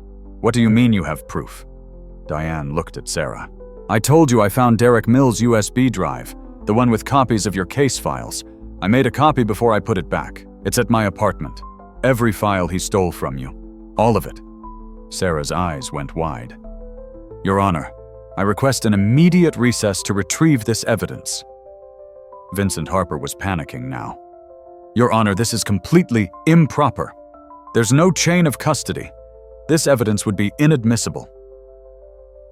What do you mean you have proof? Diane looked at Sarah. I told you I found Derek Mills' USB drive, the one with copies of your case files. I made a copy before I put it back. It's at my apartment. Every file he stole from you. All of it. Sarah's eyes went wide. Your Honor, I request an immediate recess to retrieve this evidence. Vincent Harper was panicking now. Your Honor, this is completely improper. There's no chain of custody. This evidence would be inadmissible.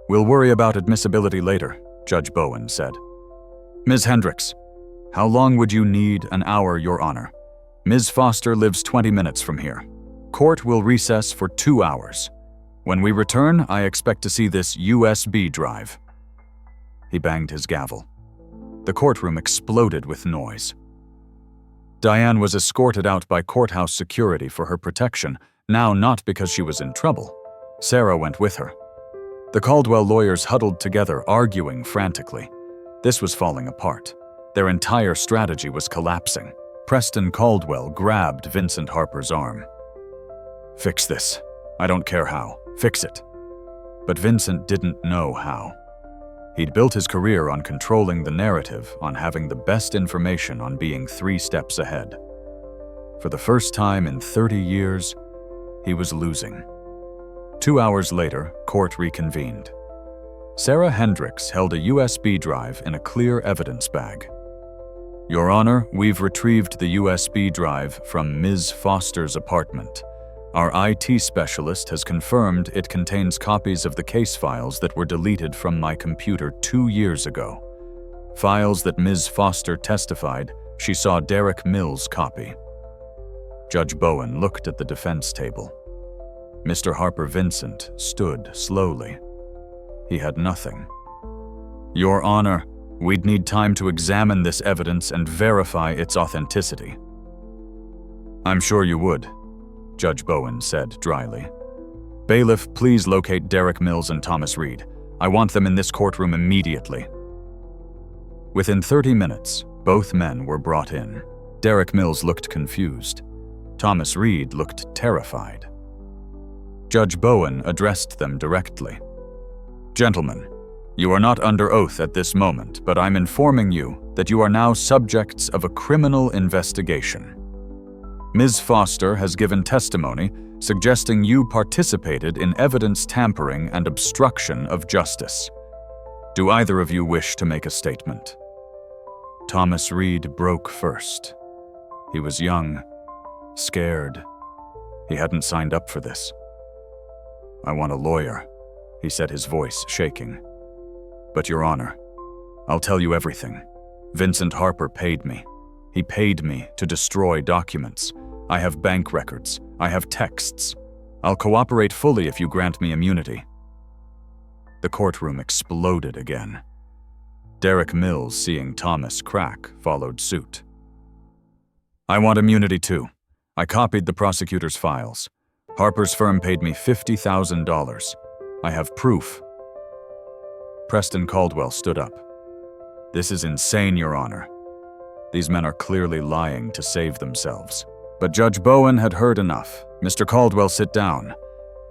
We'll worry about admissibility later, Judge Bowen said. Ms. Hendricks, how long would you need? An hour, Your Honor. Ms. Foster lives 20 minutes from here. Court will recess for 2 hours. When we return, I expect to see this USB drive. He banged his gavel. The courtroom exploded with noise. Diane was escorted out by courthouse security for her protection, now not because she was in trouble. Sarah went with her. The Caldwell lawyers huddled together, arguing frantically. This was falling apart. Their entire strategy was collapsing. Preston Caldwell grabbed Vincent Harper's arm. "Fix this. I don't care how. Fix it." But Vincent didn't know how. He'd built his career on controlling the narrative, on having the best information, on being 3 steps ahead. For the first time in 30 years, he was losing. 2 hours later, court reconvened. Sarah Hendricks held a USB drive in a clear evidence bag. "Your Honor, we've retrieved the USB drive from Ms. Foster's apartment. Our IT specialist has confirmed it contains copies of the case files that were deleted from my computer 2 years ago. Files that Ms. Foster testified she saw Derek Mills copy." Judge Bowen looked at the defense table. Mr. Harper Vincent stood slowly. He had nothing. "Your Honor, we'd need time to examine this evidence and verify its authenticity." "I'm sure you would," Judge Bowen said dryly. "Bailiff, please locate Derek Mills and Thomas Reed. I want them in this courtroom immediately." Within 30 minutes, both men were brought in. Derek Mills looked confused. Thomas Reed looked terrified. Judge Bowen addressed them directly. "Gentlemen, you are not under oath at this moment, but I'm informing you that you are now subjects of a criminal investigation. Ms. Foster has given testimony suggesting you participated in evidence tampering and obstruction of justice. Do either of you wish to make a statement?" Thomas Reed broke first. He was young, scared. He hadn't signed up for this. "I want a lawyer," he said, his voice shaking. "But, Your Honor, I'll tell you everything. Vincent Harper paid me. He paid me to destroy documents. I have bank records. I have texts. I'll cooperate fully if you grant me immunity." The courtroom exploded again. Derek Mills, seeing Thomas crack, followed suit. "I want immunity too. I copied the prosecutor's files. Harper's firm paid me $50,000. I have proof." Preston Caldwell stood up. "This is insane, Your Honor. These men are clearly lying to save themselves." But Judge Bowen had heard enough. "Mr. Caldwell, sit down.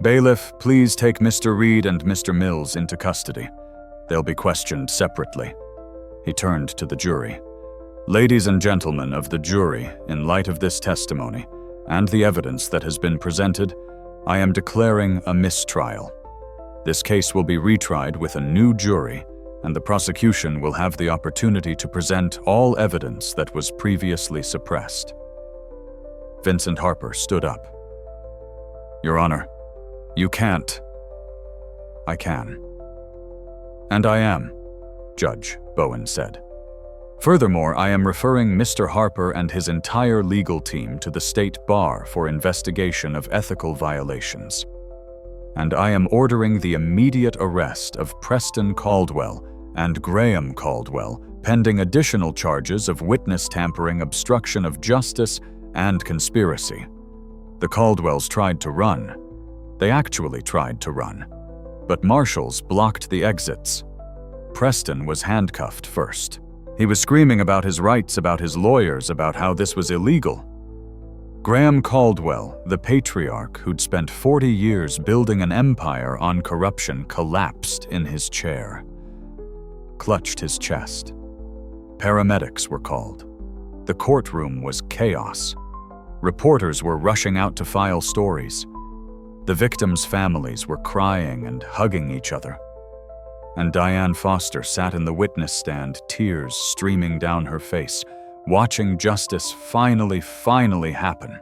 Bailiff, please take Mr. Reed and Mr. Mills into custody. They'll be questioned separately." He turned to the jury. "Ladies and gentlemen of the jury, in light of this testimony and the evidence that has been presented, I am declaring a mistrial. This case will be retried with a new jury, and the prosecution will have the opportunity to present all evidence that was previously suppressed." Vincent Harper stood up. "Your Honor, you can't." "I can." "And I am," Judge Bowen said. "Furthermore, I am referring Mr. Harper and his entire legal team to the State Bar for investigation of ethical violations. And I am ordering the immediate arrest of Preston Caldwell and Graham Caldwell, pending additional charges of witness tampering, obstruction of justice, and conspiracy. The Caldwells tried to run. They actually tried to run. But marshals blocked the exits. Preston was handcuffed first. He was screaming about his rights, about his lawyers, about how this was illegal. Graham Caldwell, the patriarch who'd spent 40 years building an empire on corruption, collapsed in his chair, clutched his chest. Paramedics were called. The courtroom was chaos. Reporters were rushing out to file stories. The victims' families were crying and hugging each other. And Diane Foster sat in the witness stand, tears streaming down her face, watching justice finally happen.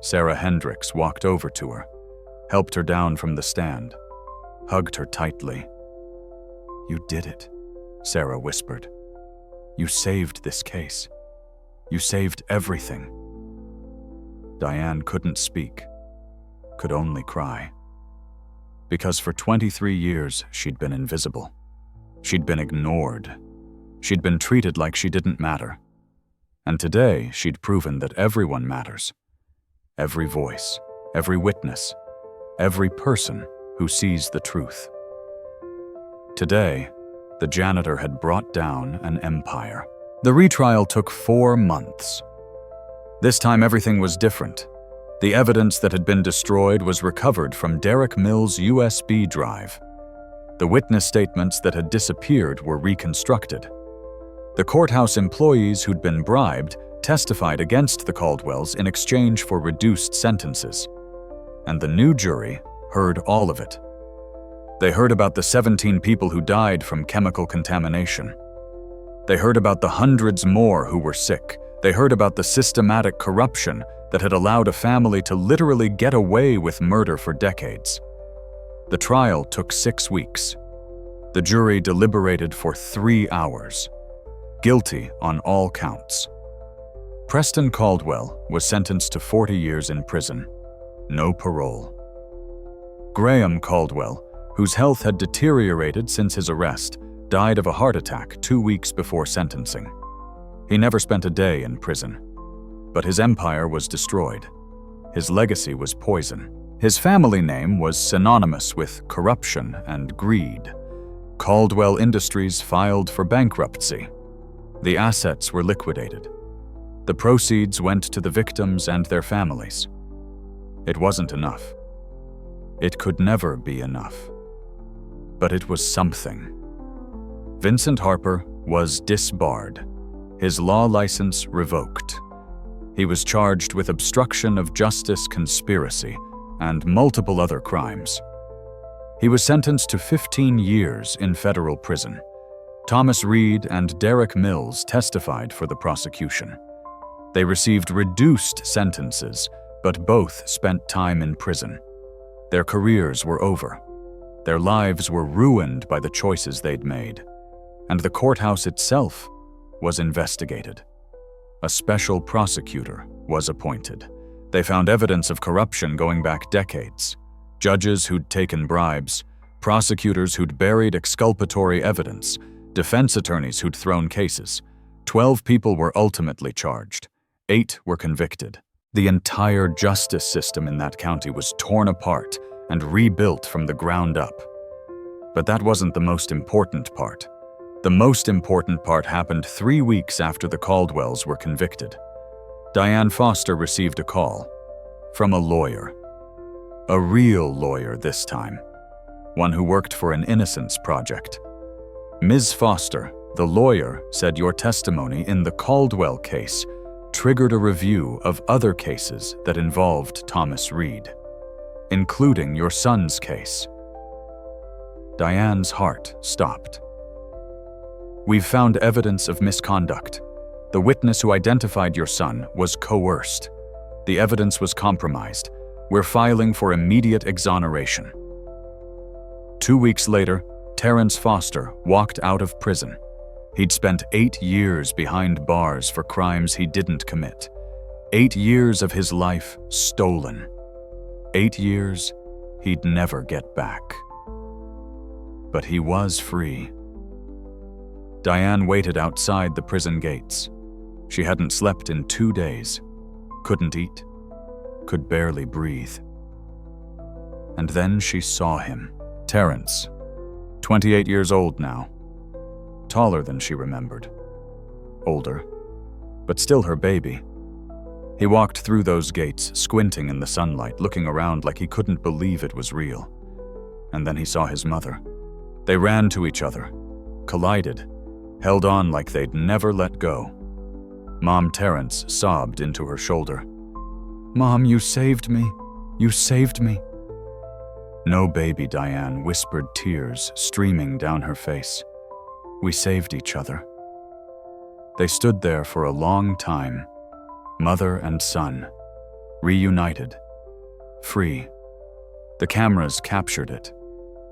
Sarah Hendricks walked over to her, helped her down from the stand, hugged her tightly. "You did it," Sarah whispered. "You saved this case. You saved everything." Diane couldn't speak, could only cry. Because for 23 years, she'd been invisible. She'd been ignored. She'd been treated like she didn't matter. And today, she'd proven that everyone matters. Every voice, every witness, every person who sees the truth. Today, the janitor had brought down an empire. The retrial took 4 months. This time everything was different. The evidence that had been destroyed was recovered from Derek Mills' USB drive. The witness statements that had disappeared were reconstructed. The courthouse employees who'd been bribed testified against the Caldwells in exchange for reduced sentences. And the new jury heard all of it. They heard about the 17 people who died from chemical contamination. They heard about the hundreds more who were sick. They heard about the systematic corruption that had allowed a family to literally get away with murder for decades. The trial took 6 weeks. The jury deliberated for 3 hours. Guilty on all counts. Preston Caldwell was sentenced to 40 years in prison. No parole. Graham Caldwell, whose health had deteriorated since his arrest, died of a heart attack 2 weeks before sentencing. He never spent a day in prison. But his empire was destroyed. His legacy was poison. His family name was synonymous with corruption and greed. Caldwell Industries filed for bankruptcy. The assets were liquidated. The proceeds went to the victims and their families. It wasn't enough. It could never be enough. But it was something. Vincent Harper was disbarred. His law license revoked. He was charged with obstruction of justice conspiracy and multiple other crimes. He was sentenced to 15 years in federal prison. Thomas Reed and Derek Mills testified for the prosecution. They received reduced sentences, but both spent time in prison. Their careers were over. Their lives were ruined by the choices they'd made. And the courthouse itself was investigated. A special prosecutor was appointed. They found evidence of corruption going back decades. Judges who'd taken bribes, prosecutors who'd buried exculpatory evidence, defense attorneys who'd thrown cases. 12 people were ultimately charged. 8 were convicted. The entire justice system in that county was torn apart and rebuilt from the ground up. But that wasn't the most important part. The most important part happened 3 weeks after the Caldwells were convicted. Diane Foster received a call from a lawyer. A real lawyer this time. One who worked for an Innocence Project. Ms. Foster, the lawyer, said your testimony in the Caldwell case triggered a review of other cases that involved Thomas Reed, including your son's case. Diane's heart stopped. We've found evidence of misconduct. The witness who identified your son was coerced. The evidence was compromised. We're filing for immediate exoneration. 2 weeks later, Terrence Foster walked out of prison. He'd spent 8 years behind bars for crimes he didn't commit. 8 years of his life stolen. 8 years he'd never get back. But he was free. Diane waited outside the prison gates. She hadn't slept in 2 days, couldn't eat, could barely breathe. And then she saw him, Terrence, 28 years old now, taller than she remembered, older, but still her baby. He walked through those gates, squinting in the sunlight, looking around like he couldn't believe it was real. And then he saw his mother. They ran to each other, collided, held on like they'd never let go. Mom Terrence sobbed into her shoulder. "Mom, you saved me. You saved me." No, baby, Diane whispered, tears streaming down her face. "We saved each other." They stood there for a long time, mother and son, reunited, free. The cameras captured it.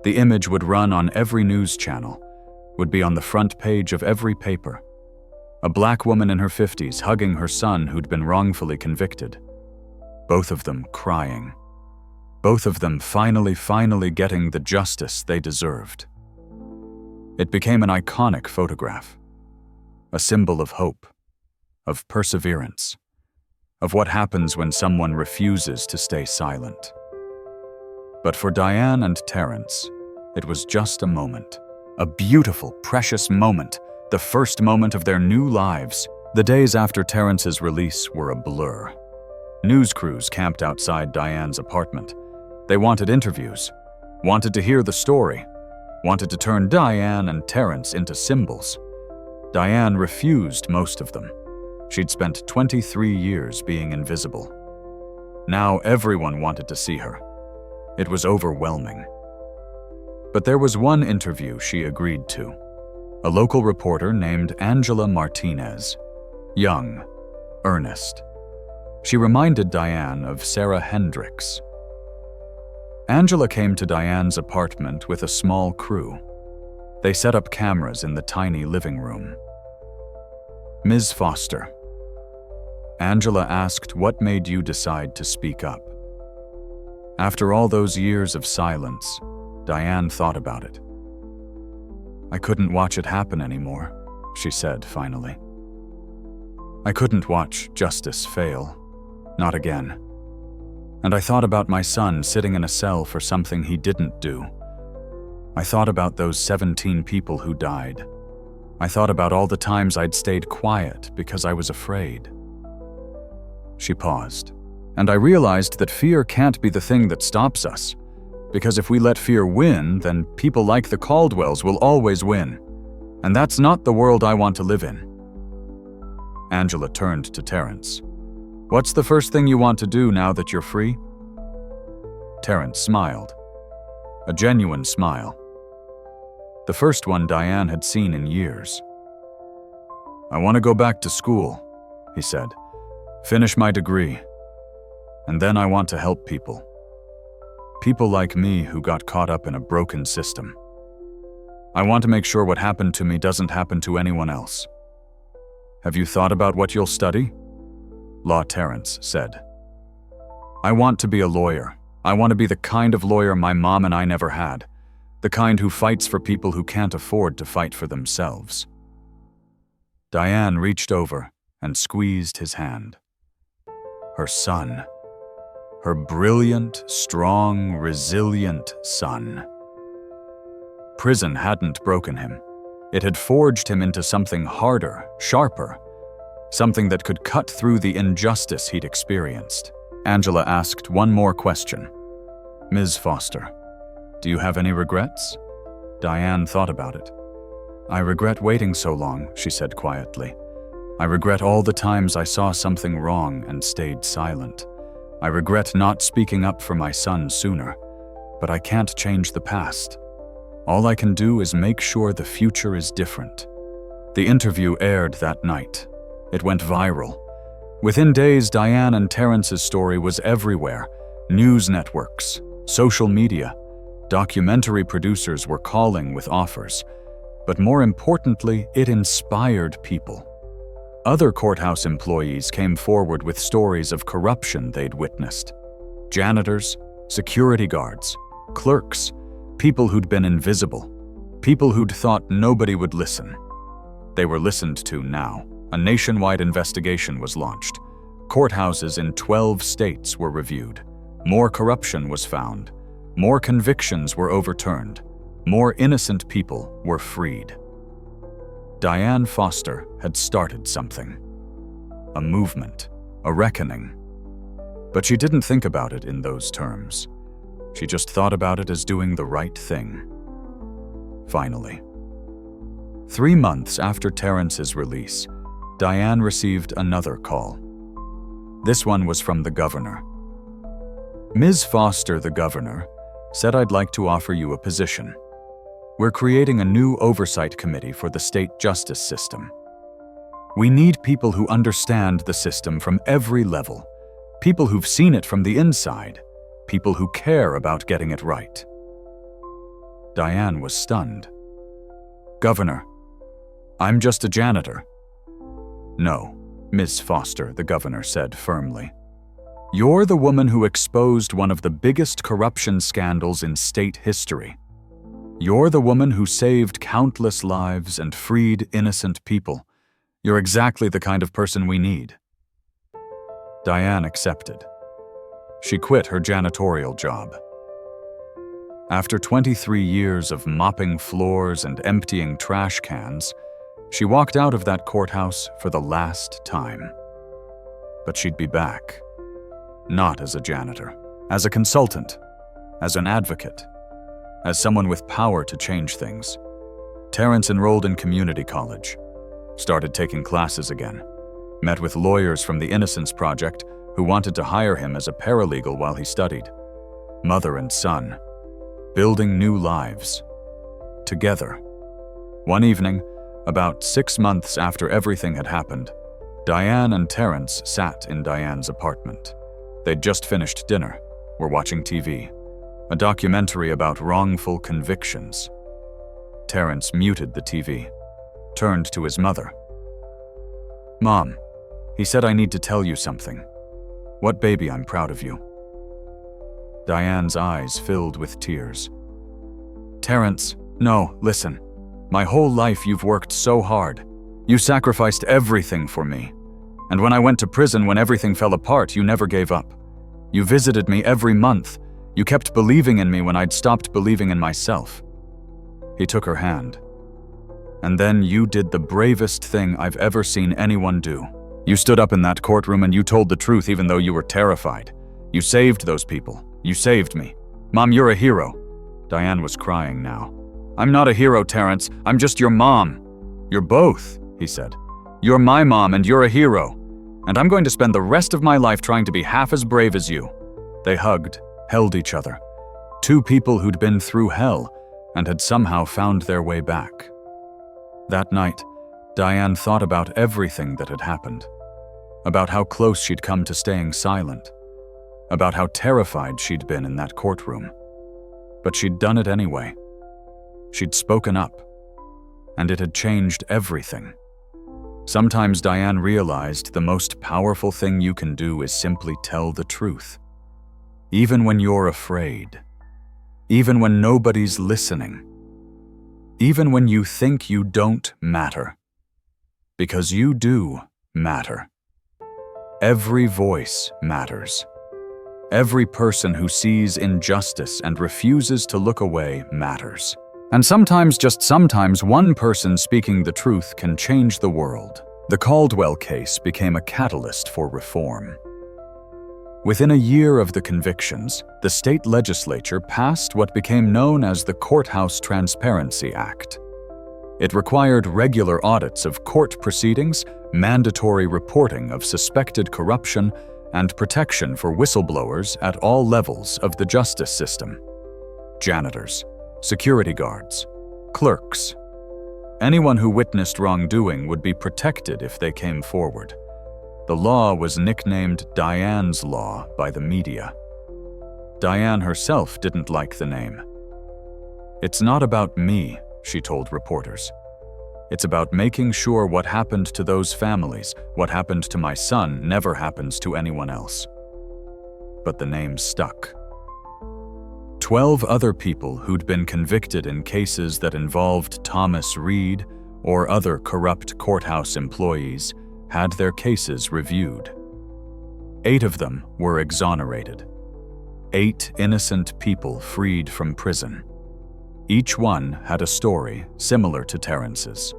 The image would run on every news channel, would be on the front page of every paper. A black woman in her 50s hugging her son who'd been wrongfully convicted. Both of them crying. Both of them finally getting the justice they deserved. It became an iconic photograph, a symbol of hope, of perseverance, of what happens when someone refuses to stay silent. But for Diane and Terrence, it was just a moment, a beautiful, precious moment The first moment of their new lives. The days after Terrence's release were a blur. News crews camped outside Diane's apartment. They wanted interviews, wanted to hear the story, wanted to turn Diane and Terrence into symbols. Diane refused most of them. She'd spent 23 years being invisible. Now everyone wanted to see her. It was overwhelming. But there was one interview she agreed to. A local reporter named Angela Martinez. Young, earnest. She reminded Diane of Sarah Hendricks. Angela came to Diane's apartment with a small crew. They set up cameras in the tiny living room. Ms. Foster. Angela asked, "What made you decide to speak up?" After all those years of silence, Diane thought about it. "I couldn't watch it happen anymore," she said finally. "I couldn't watch justice fail. Not again. And I thought about my son sitting in a cell for something he didn't do. I thought about those 17 people who died. I thought about all the times I'd stayed quiet because I was afraid." She paused, and I realized that fear can't be the thing that stops us, because if we let fear win, then people like the Caldwells will always win, and that's not the world I want to live in. Angela turned to Terrence. "What's the first thing you want to do now that you're free?" Terrence smiled. A genuine smile. The first one Diane had seen in years. "I want to go back to school," he said. "Finish my degree. And then I want to help people. People like me who got caught up in a broken system. I want to make sure what happened to me doesn't happen to anyone else." "Have you thought about what you'll study?" Law Terrence said. "I want to be a lawyer. I want to be the kind of lawyer my mom and I never had. The kind who fights for people who can't afford to fight for themselves." Diane reached over and squeezed his hand. Her son. Her brilliant, strong, resilient son. Prison hadn't broken him. It had forged him into something harder, sharper, something that could cut through the injustice he'd experienced. Angela asked one more question. "Ms. Foster, do you have any regrets?" Diane thought about it. "I regret waiting so long," she said quietly. "I regret all the times I saw something wrong and stayed silent. I regret not speaking up for my son sooner, but I can't change the past. All I can do is make sure the future is different." The interview aired that night. It went viral. Within days, Diane and Terrence's story was everywhere. News networks, social media, documentary producers were calling with offers. But more importantly, it inspired people. Other courthouse employees came forward with stories of corruption they'd witnessed. Janitors, security guards, clerks, people who'd been invisible, people who'd thought nobody would listen. They were listened to now. A nationwide investigation was launched. Courthouses in 12 states were reviewed. More corruption was found. More convictions were overturned. More innocent people were freed. Diane Foster had started something. A movement, a reckoning. But she didn't think about it in those terms. She just thought about it as doing the right thing. Finally. 3 months after Terrence's release, Diane received another call. This one was from the governor. "Ms. Foster, the governor, said I'd like to offer you a position. We're creating a new oversight committee for the state justice system. We need people who understand the system from every level, people who've seen it from the inside, people who care about getting it right." Diane was stunned. "Governor, I'm just a janitor." "No, Ms. Foster," the governor said firmly. "You're the woman who exposed one of the biggest corruption scandals in state history. You're the woman who saved countless lives and freed innocent people. You're exactly the kind of person we need." Diane accepted. She quit her janitorial job. After 23 years of mopping floors and emptying trash cans, She walked out of that courthouse for the last time. But she'd be back. Not as a janitor, as a consultant, as an advocate, as someone with power to change things. Terrence enrolled in community college, started taking classes again, met with lawyers from the Innocence Project who wanted to hire him as a paralegal while he studied. Mother and son, building new lives, together. One evening, about 6 months after everything had happened, Diane and Terrence sat in Diane's apartment. They'd just finished dinner, were watching TV, a documentary about wrongful convictions. Terrence muted the TV, turned to his mother. "Mom, he said I need to tell you something. What baby, I'm proud of you." Diane's eyes filled with tears. "Terrence, no, listen. My whole life you've worked so hard. You sacrificed everything for me. And when I went to prison, when everything fell apart, you never gave up. You visited me every month. You kept believing in me when I'd stopped believing in myself." He took her hand. "And then you did the bravest thing I've ever seen anyone do. You stood up in that courtroom and you told the truth even though you were terrified. You saved those people. You saved me. Mom, you're a hero." Diane was crying now. "I'm not a hero, Terrence. I'm just your mom." "You're both," he said. "You're my mom and you're a hero. And I'm going to spend the rest of my life trying to be half as brave as you." They hugged, held each other. Two people who'd been through hell and had somehow found their way back. That night, Diane thought about everything that had happened. About how close she'd come to staying silent. About how terrified she'd been in that courtroom. But she'd done it anyway. She'd spoken up. And it had changed everything. Sometimes Diane realized the most powerful thing you can do is simply tell the truth. Even when you're afraid. Even when nobody's listening. Even when you think you don't matter. Because you do matter. Every voice matters. Every person who sees injustice and refuses to look away matters. And sometimes, just sometimes, one person speaking the truth can change the world. The Caldwell case became a catalyst for reform. Within a year of the convictions, the state legislature passed what became known as the Courthouse Transparency Act. It required regular audits of court proceedings, mandatory reporting of suspected corruption, and protection for whistleblowers at all levels of the justice system. Janitors, security guards, clerks. Anyone who witnessed wrongdoing would be protected if they came forward. The law was nicknamed Diane's Law by the media. Diane herself didn't like the name. "It's not about me," she told reporters. "It's about making sure what happened to those families, what happened to my son, never happens to anyone else." But the name stuck. 12 other people who'd been convicted in cases that involved Thomas Reed or other corrupt courthouse employees had their cases reviewed. 8 of them were exonerated. 8 innocent people freed from prison. Each one had a story similar to Terrence's.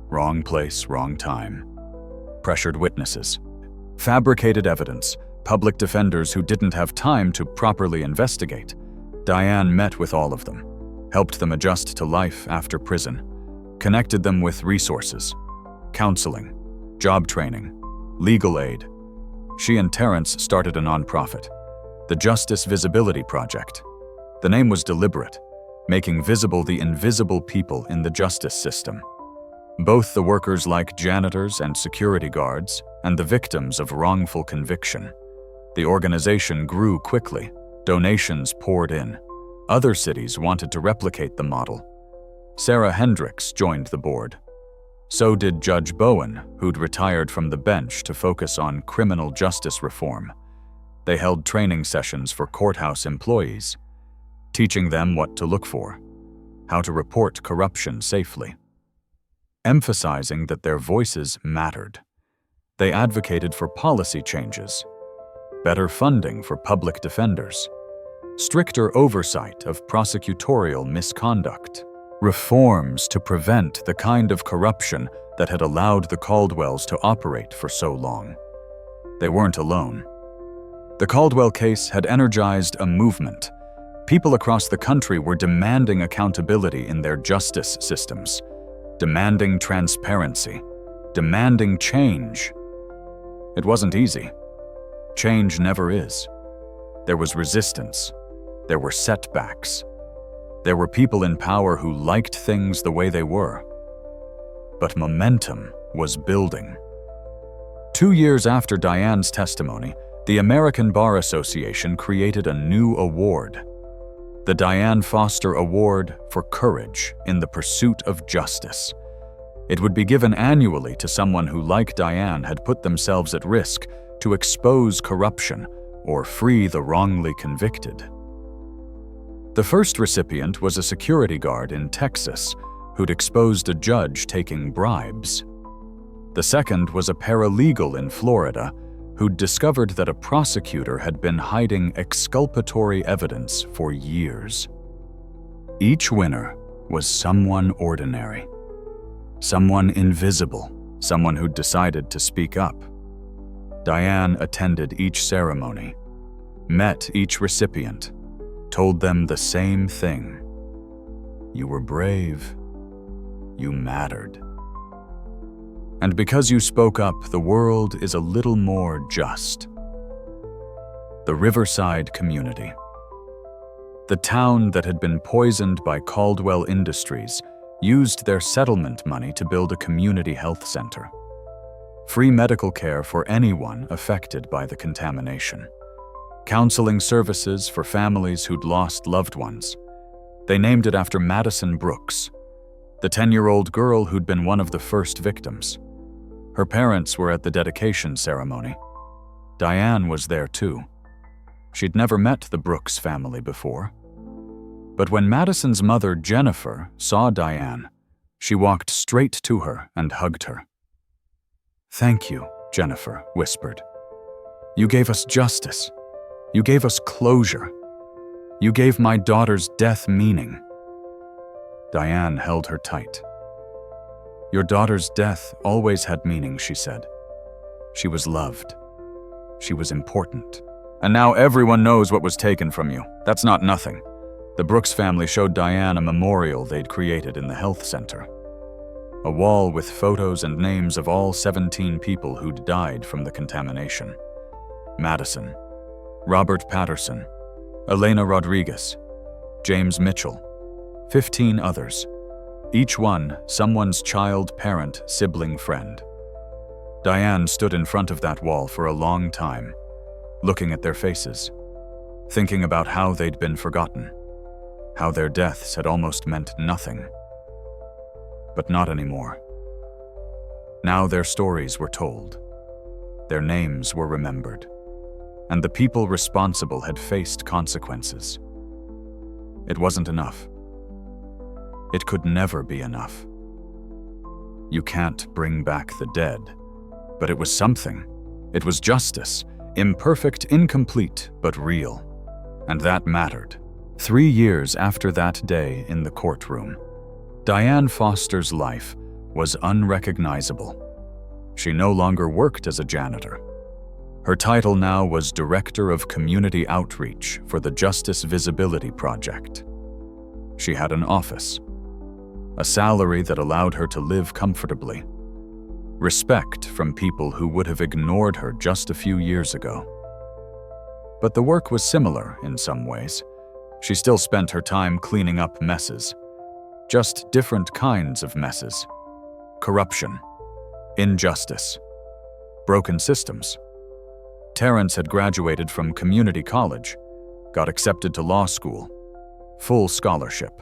Wrong place, wrong time. Pressured witnesses. Fabricated evidence. Public defenders who didn't have time to properly investigate. Diane met with all of them, helped them adjust to life after prison, connected them with resources, counseling, job training, legal aid. She and Terrence started a nonprofit, the Justice Visibility Project. The name was deliberate, making visible the invisible people in the justice system. Both the workers like janitors and security guards, and the victims of wrongful conviction. The organization grew quickly. Donations poured in. Other cities wanted to replicate the model. Sarah Hendricks joined the board. So did Judge Bowen, who'd retired from the bench to focus on criminal justice reform. They held training sessions for courthouse employees, teaching them what to look for, how to report corruption safely, emphasizing that their voices mattered. They advocated for policy changes, better funding for public defenders, stricter oversight of prosecutorial misconduct. reforms to prevent the kind of corruption that had allowed the Caldwells to operate for so long. They weren't alone. The Caldwell case had energized a movement. People across the country were demanding accountability in their justice systems, demanding transparency, demanding change. It wasn't easy. Change never is. There was resistance. There were setbacks. There were people in power who liked things the way they were. But momentum was building. 2 years after Diane's testimony, the American Bar Association created a new award, the Diane Foster Award for Courage in the Pursuit of Justice. It would be given annually to someone who, like Diane, had put themselves at risk to expose corruption or free the wrongly convicted. The first recipient was a security guard in Texas who'd exposed a judge taking bribes. The second was a paralegal in Florida who'd discovered that a prosecutor had been hiding exculpatory evidence for years. Each winner was someone ordinary, someone invisible, someone who'd decided to speak up. Diane attended each ceremony, met each recipient, told them the same thing. You were brave. You mattered. And because you spoke up, the world is a little more just. The Riverside community. The town that had been poisoned by Caldwell Industries used their settlement money to build a community health center. Free medical care for anyone affected by the contamination. Counseling services for families who'd lost loved ones. They named it after Madison Brooks, the 10-year-old girl who'd been one of the first victims. Her parents were at the dedication ceremony. Diane was there too. She'd never met the Brooks family before. But when Madison's mother, Jennifer, saw Diane, she walked straight to her and hugged her. "Thank you," Jennifer whispered. "You gave us justice. You gave us closure. You gave my daughter's death meaning." Diane held her tight. "Your daughter's death always had meaning," she said. "She was loved. She was important. And now everyone knows what was taken from you. That's not nothing." The Brooks family showed Diane a memorial they'd created in the health center. A wall with photos and names of all 17 people who'd died from the contamination. Madison, Robert Patterson, Elena Rodriguez, James Mitchell, 15 others. Each one someone's child, parent, sibling, friend. Diane stood in front of that wall for a long time, looking at their faces, thinking about how they'd been forgotten, how their deaths had almost meant nothing. But not anymore. Now their stories were told. Their names were remembered. And the people responsible had faced consequences. It wasn't enough. It could never be enough. You can't bring back the dead, but it was something. It was justice, imperfect, incomplete, but real. And that mattered. 3 years after that day in the courtroom, Diane Foster's life was unrecognizable. She no longer worked as a janitor. Her title now was Director of Community Outreach for the Justice Visibility Project. She had an office, a salary that allowed her to live comfortably, respect from people who would have ignored her just a few years ago. But the work was similar in some ways. She still spent her time cleaning up messes, just different kinds of messes. Corruption, injustice, broken systems. Terrence had graduated from community college, got accepted to law school, full scholarship.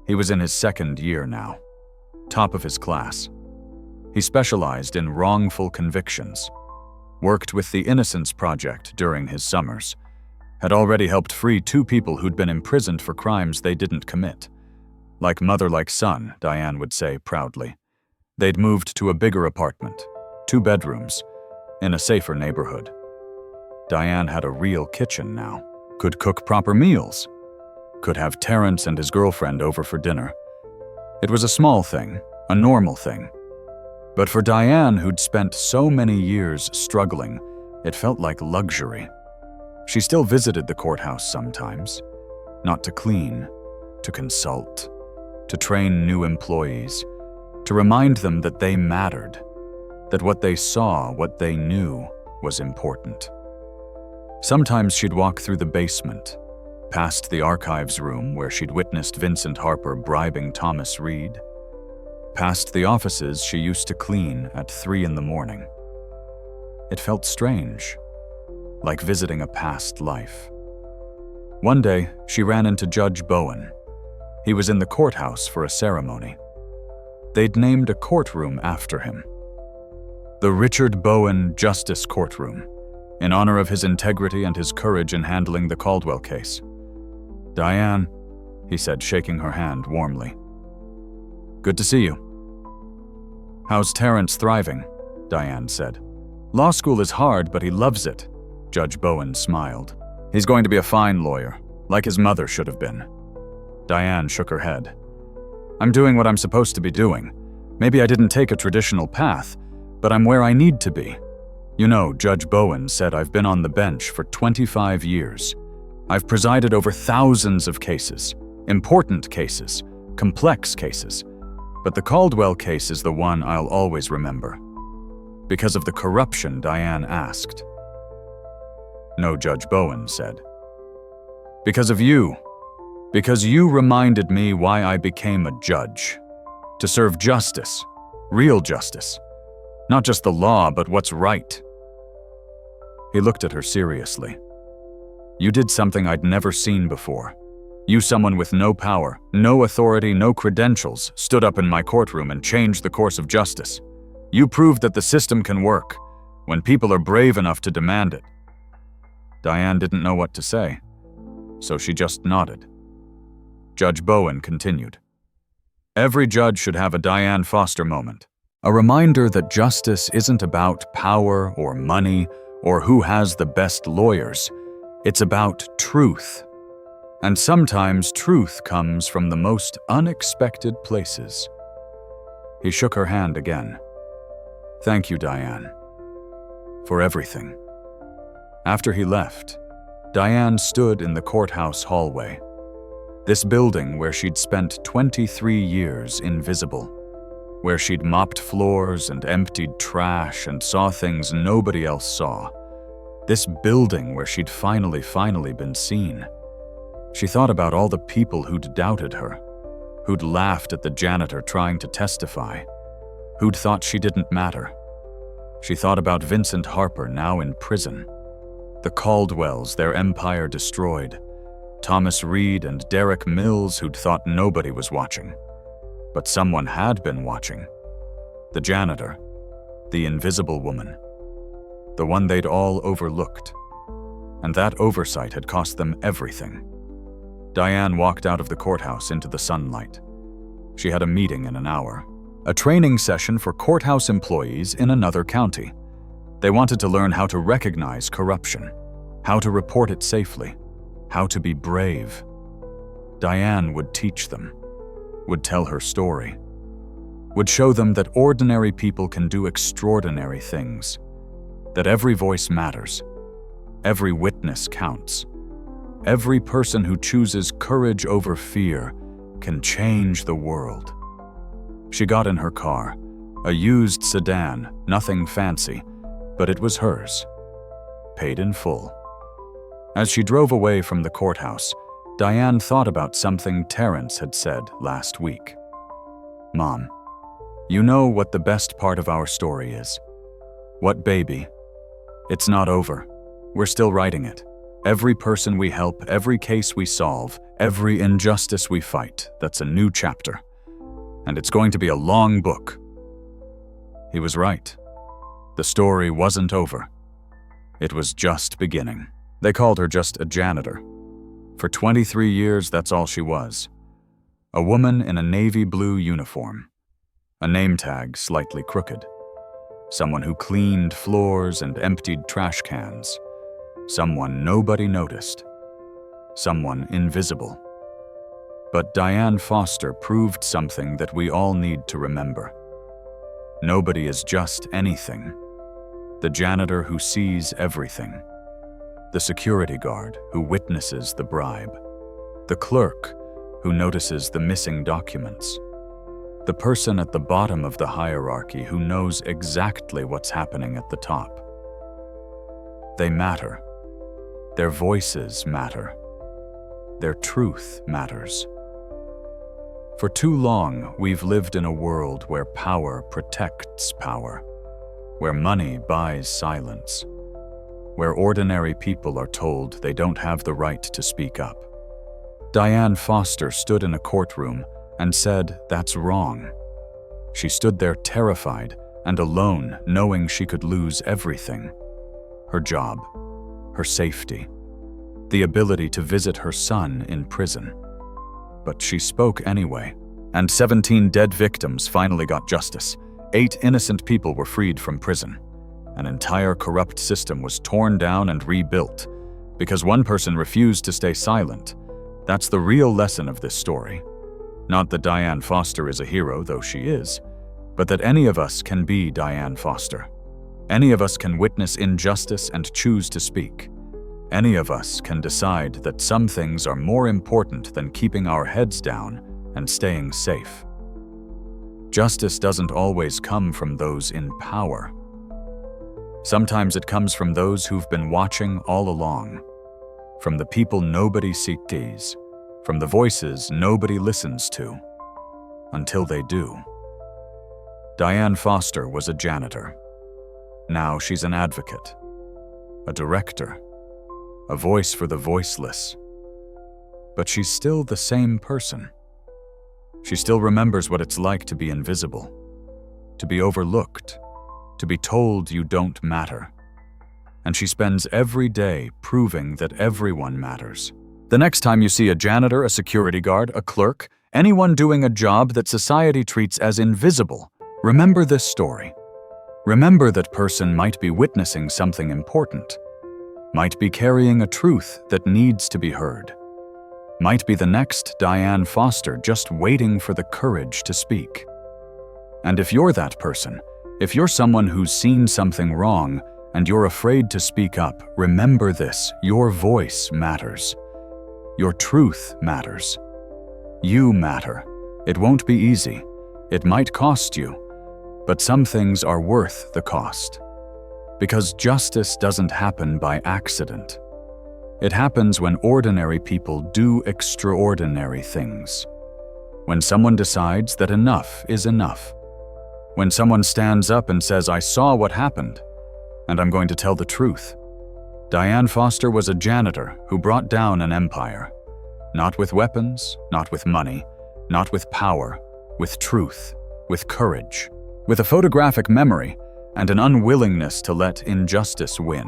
He was in his 2nd year now, top of his class. He specialized in wrongful convictions, worked with the Innocence Project during his summers, had already helped free 2 people who'd been imprisoned for crimes they didn't commit. Like mother, like son, Diane would say proudly. They'd moved to a bigger apartment, 2 bedrooms, in a safer neighborhood. Diane had a real kitchen now, could cook proper meals, could have Terrence and his girlfriend over for dinner, It was a small thing, a normal thing. But for Diane, who'd spent so many years struggling, it felt like luxury. She still visited the courthouse sometimes, not to clean, to consult, to train new employees, to remind them that they mattered, that what they saw, what they knew, was important. Sometimes she'd walk through the basement, past the archives room where she'd witnessed Vincent Harper bribing Thomas Reed, past the offices she used to clean at 3 in the morning. It felt strange, like visiting a past life. One day, she ran into Judge Bowen. He was in the courthouse for a ceremony. They'd named a courtroom after him, the Richard Bowen Justice Courtroom, in honor of his integrity and his courage in handling the Caldwell case. "Diane," he said, shaking her hand warmly. "Good to see you." "How's Terrence thriving?" Diane said. "Law school is hard, but he loves it." Judge Bowen smiled. "He's going to be a fine lawyer, like his mother should have been." Diane shook her head. "I'm doing what I'm supposed to be doing. Maybe I didn't take a traditional path, but I'm where I need to be. You know, Judge Bowen said I've been on the bench for 25 years. I've presided over thousands of cases, important cases, complex cases. But the Caldwell case is the one I'll always remember." "Because of the corruption?" Diane asked. "No," Judge Bowen said. "Because of you. Because you reminded me why I became a judge. To serve justice, real justice. Not just the law, but what's right." He looked at her seriously. "You did something I'd never seen before. You, someone with no power, no authority, no credentials, stood up in my courtroom and changed the course of justice. You proved that the system can work, when people are brave enough to demand it." Diane didn't know what to say, so she just nodded. Judge Bowen continued. "Every judge should have a Diane Foster moment. A reminder that justice isn't about power or money or who has the best lawyers. It's about truth. And sometimes truth comes from the most unexpected places." He shook her hand again. "Thank you, Diane, for everything." After he left, Diane stood in the courthouse hallway, this building where she'd spent 23 years invisible, where she'd mopped floors and emptied trash and saw things nobody else saw. This building where she'd finally been seen. She thought about all the people who'd doubted her, who'd laughed at the janitor trying to testify, who'd thought she didn't matter. She thought about Vincent Harper now in prison, the Caldwells, their empire destroyed, Thomas Reed and Derek Mills who'd thought nobody was watching. But someone had been watching. The janitor, the invisible woman, the one they'd all overlooked. And that oversight had cost them everything. Diane walked out of the courthouse into the sunlight. She had a meeting in an hour, a training session for courthouse employees in another county. They wanted to learn how to recognize corruption, how to report it safely, how to be brave. Diane would teach them, would tell her story, would show them that ordinary people can do extraordinary things, that every voice matters, every witness counts. Every person who chooses courage over fear can change the world. She got in her car, a used sedan, nothing fancy, but it was hers, paid in full. As she drove away from the courthouse, Diane thought about something Terrence had said last week. "Mom, you know what the best part of our story is. What baby? It's not over. We're still writing it. Every person we help, every case we solve, every injustice we fight, that's a new chapter. And it's going to be a long book." He was right. The story wasn't over. It was just beginning. They called her just a janitor. For 23 years, that's all she was. A woman in a navy blue uniform. A name tag slightly crooked. Someone who cleaned floors and emptied trash cans. Someone nobody noticed. Someone invisible. But Diane Foster proved something that we all need to remember. Nobody is just anything. The janitor who sees everything. The security guard who witnesses the bribe. The clerk who notices the missing documents. The person at the bottom of the hierarchy who knows exactly what's happening at the top. They matter. Their voices matter. Their truth matters. For too long, we've lived in a world where power protects power, where money buys silence, where ordinary people are told they don't have the right to speak up. Diane Foster stood in a courtroom and said, "That's wrong." She stood there terrified and alone, knowing she could lose everything. Her job, her safety, the ability to visit her son in prison. But she spoke anyway, and 17 dead victims finally got justice. 8 innocent people were freed from prison. An entire corrupt system was torn down and rebuilt because one person refused to stay silent. That's the real lesson of this story. Not that Diane Foster is a hero, though she is, but that any of us can be Diane Foster. Any of us can witness injustice and choose to speak. Any of us can decide that some things are more important than keeping our heads down and staying safe. Justice doesn't always come from those in power. Sometimes it comes from those who've been watching all along, from the people nobody sees, from the voices nobody listens to, until they do. Diane Foster was a janitor. Now she's an advocate, a director, a voice for the voiceless. But she's still the same person. She still remembers what it's like to be invisible, to be overlooked, to be told you don't matter. And she spends every day proving that everyone matters. The next time you see a janitor, a security guard, a clerk, anyone doing a job that society treats as invisible, remember this story. Remember that person might be witnessing something important, might be carrying a truth that needs to be heard, might be the next Diane Foster just waiting for the courage to speak. And if you're that person, if you're someone who's seen something wrong and you're afraid to speak up, remember this: your voice matters. Your truth matters. You matter. It won't be easy. It might cost you, but some things are worth the cost. Because justice doesn't happen by accident. It happens when ordinary people do extraordinary things. When someone decides that enough is enough. When someone stands up and says, "I saw what happened, and I'm going to tell the truth." Diane Foster was a janitor who brought down an empire. Not with weapons, not with money, not with power, with truth, with courage, with a photographic memory, and an unwillingness to let injustice win.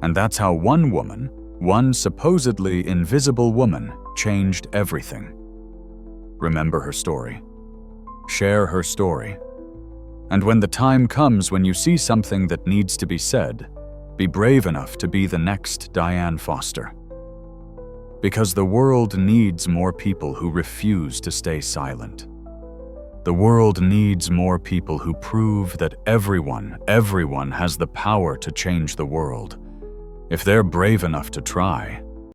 And that's how one woman, one supposedly invisible woman, changed everything. Remember her story. Share her story. And when the time comes when you see something that needs to be said, be brave enough to be the next Diane Foster. Because the world needs more people who refuse to stay silent. The world needs more people who prove that everyone has the power to change the world, if they're brave enough to try.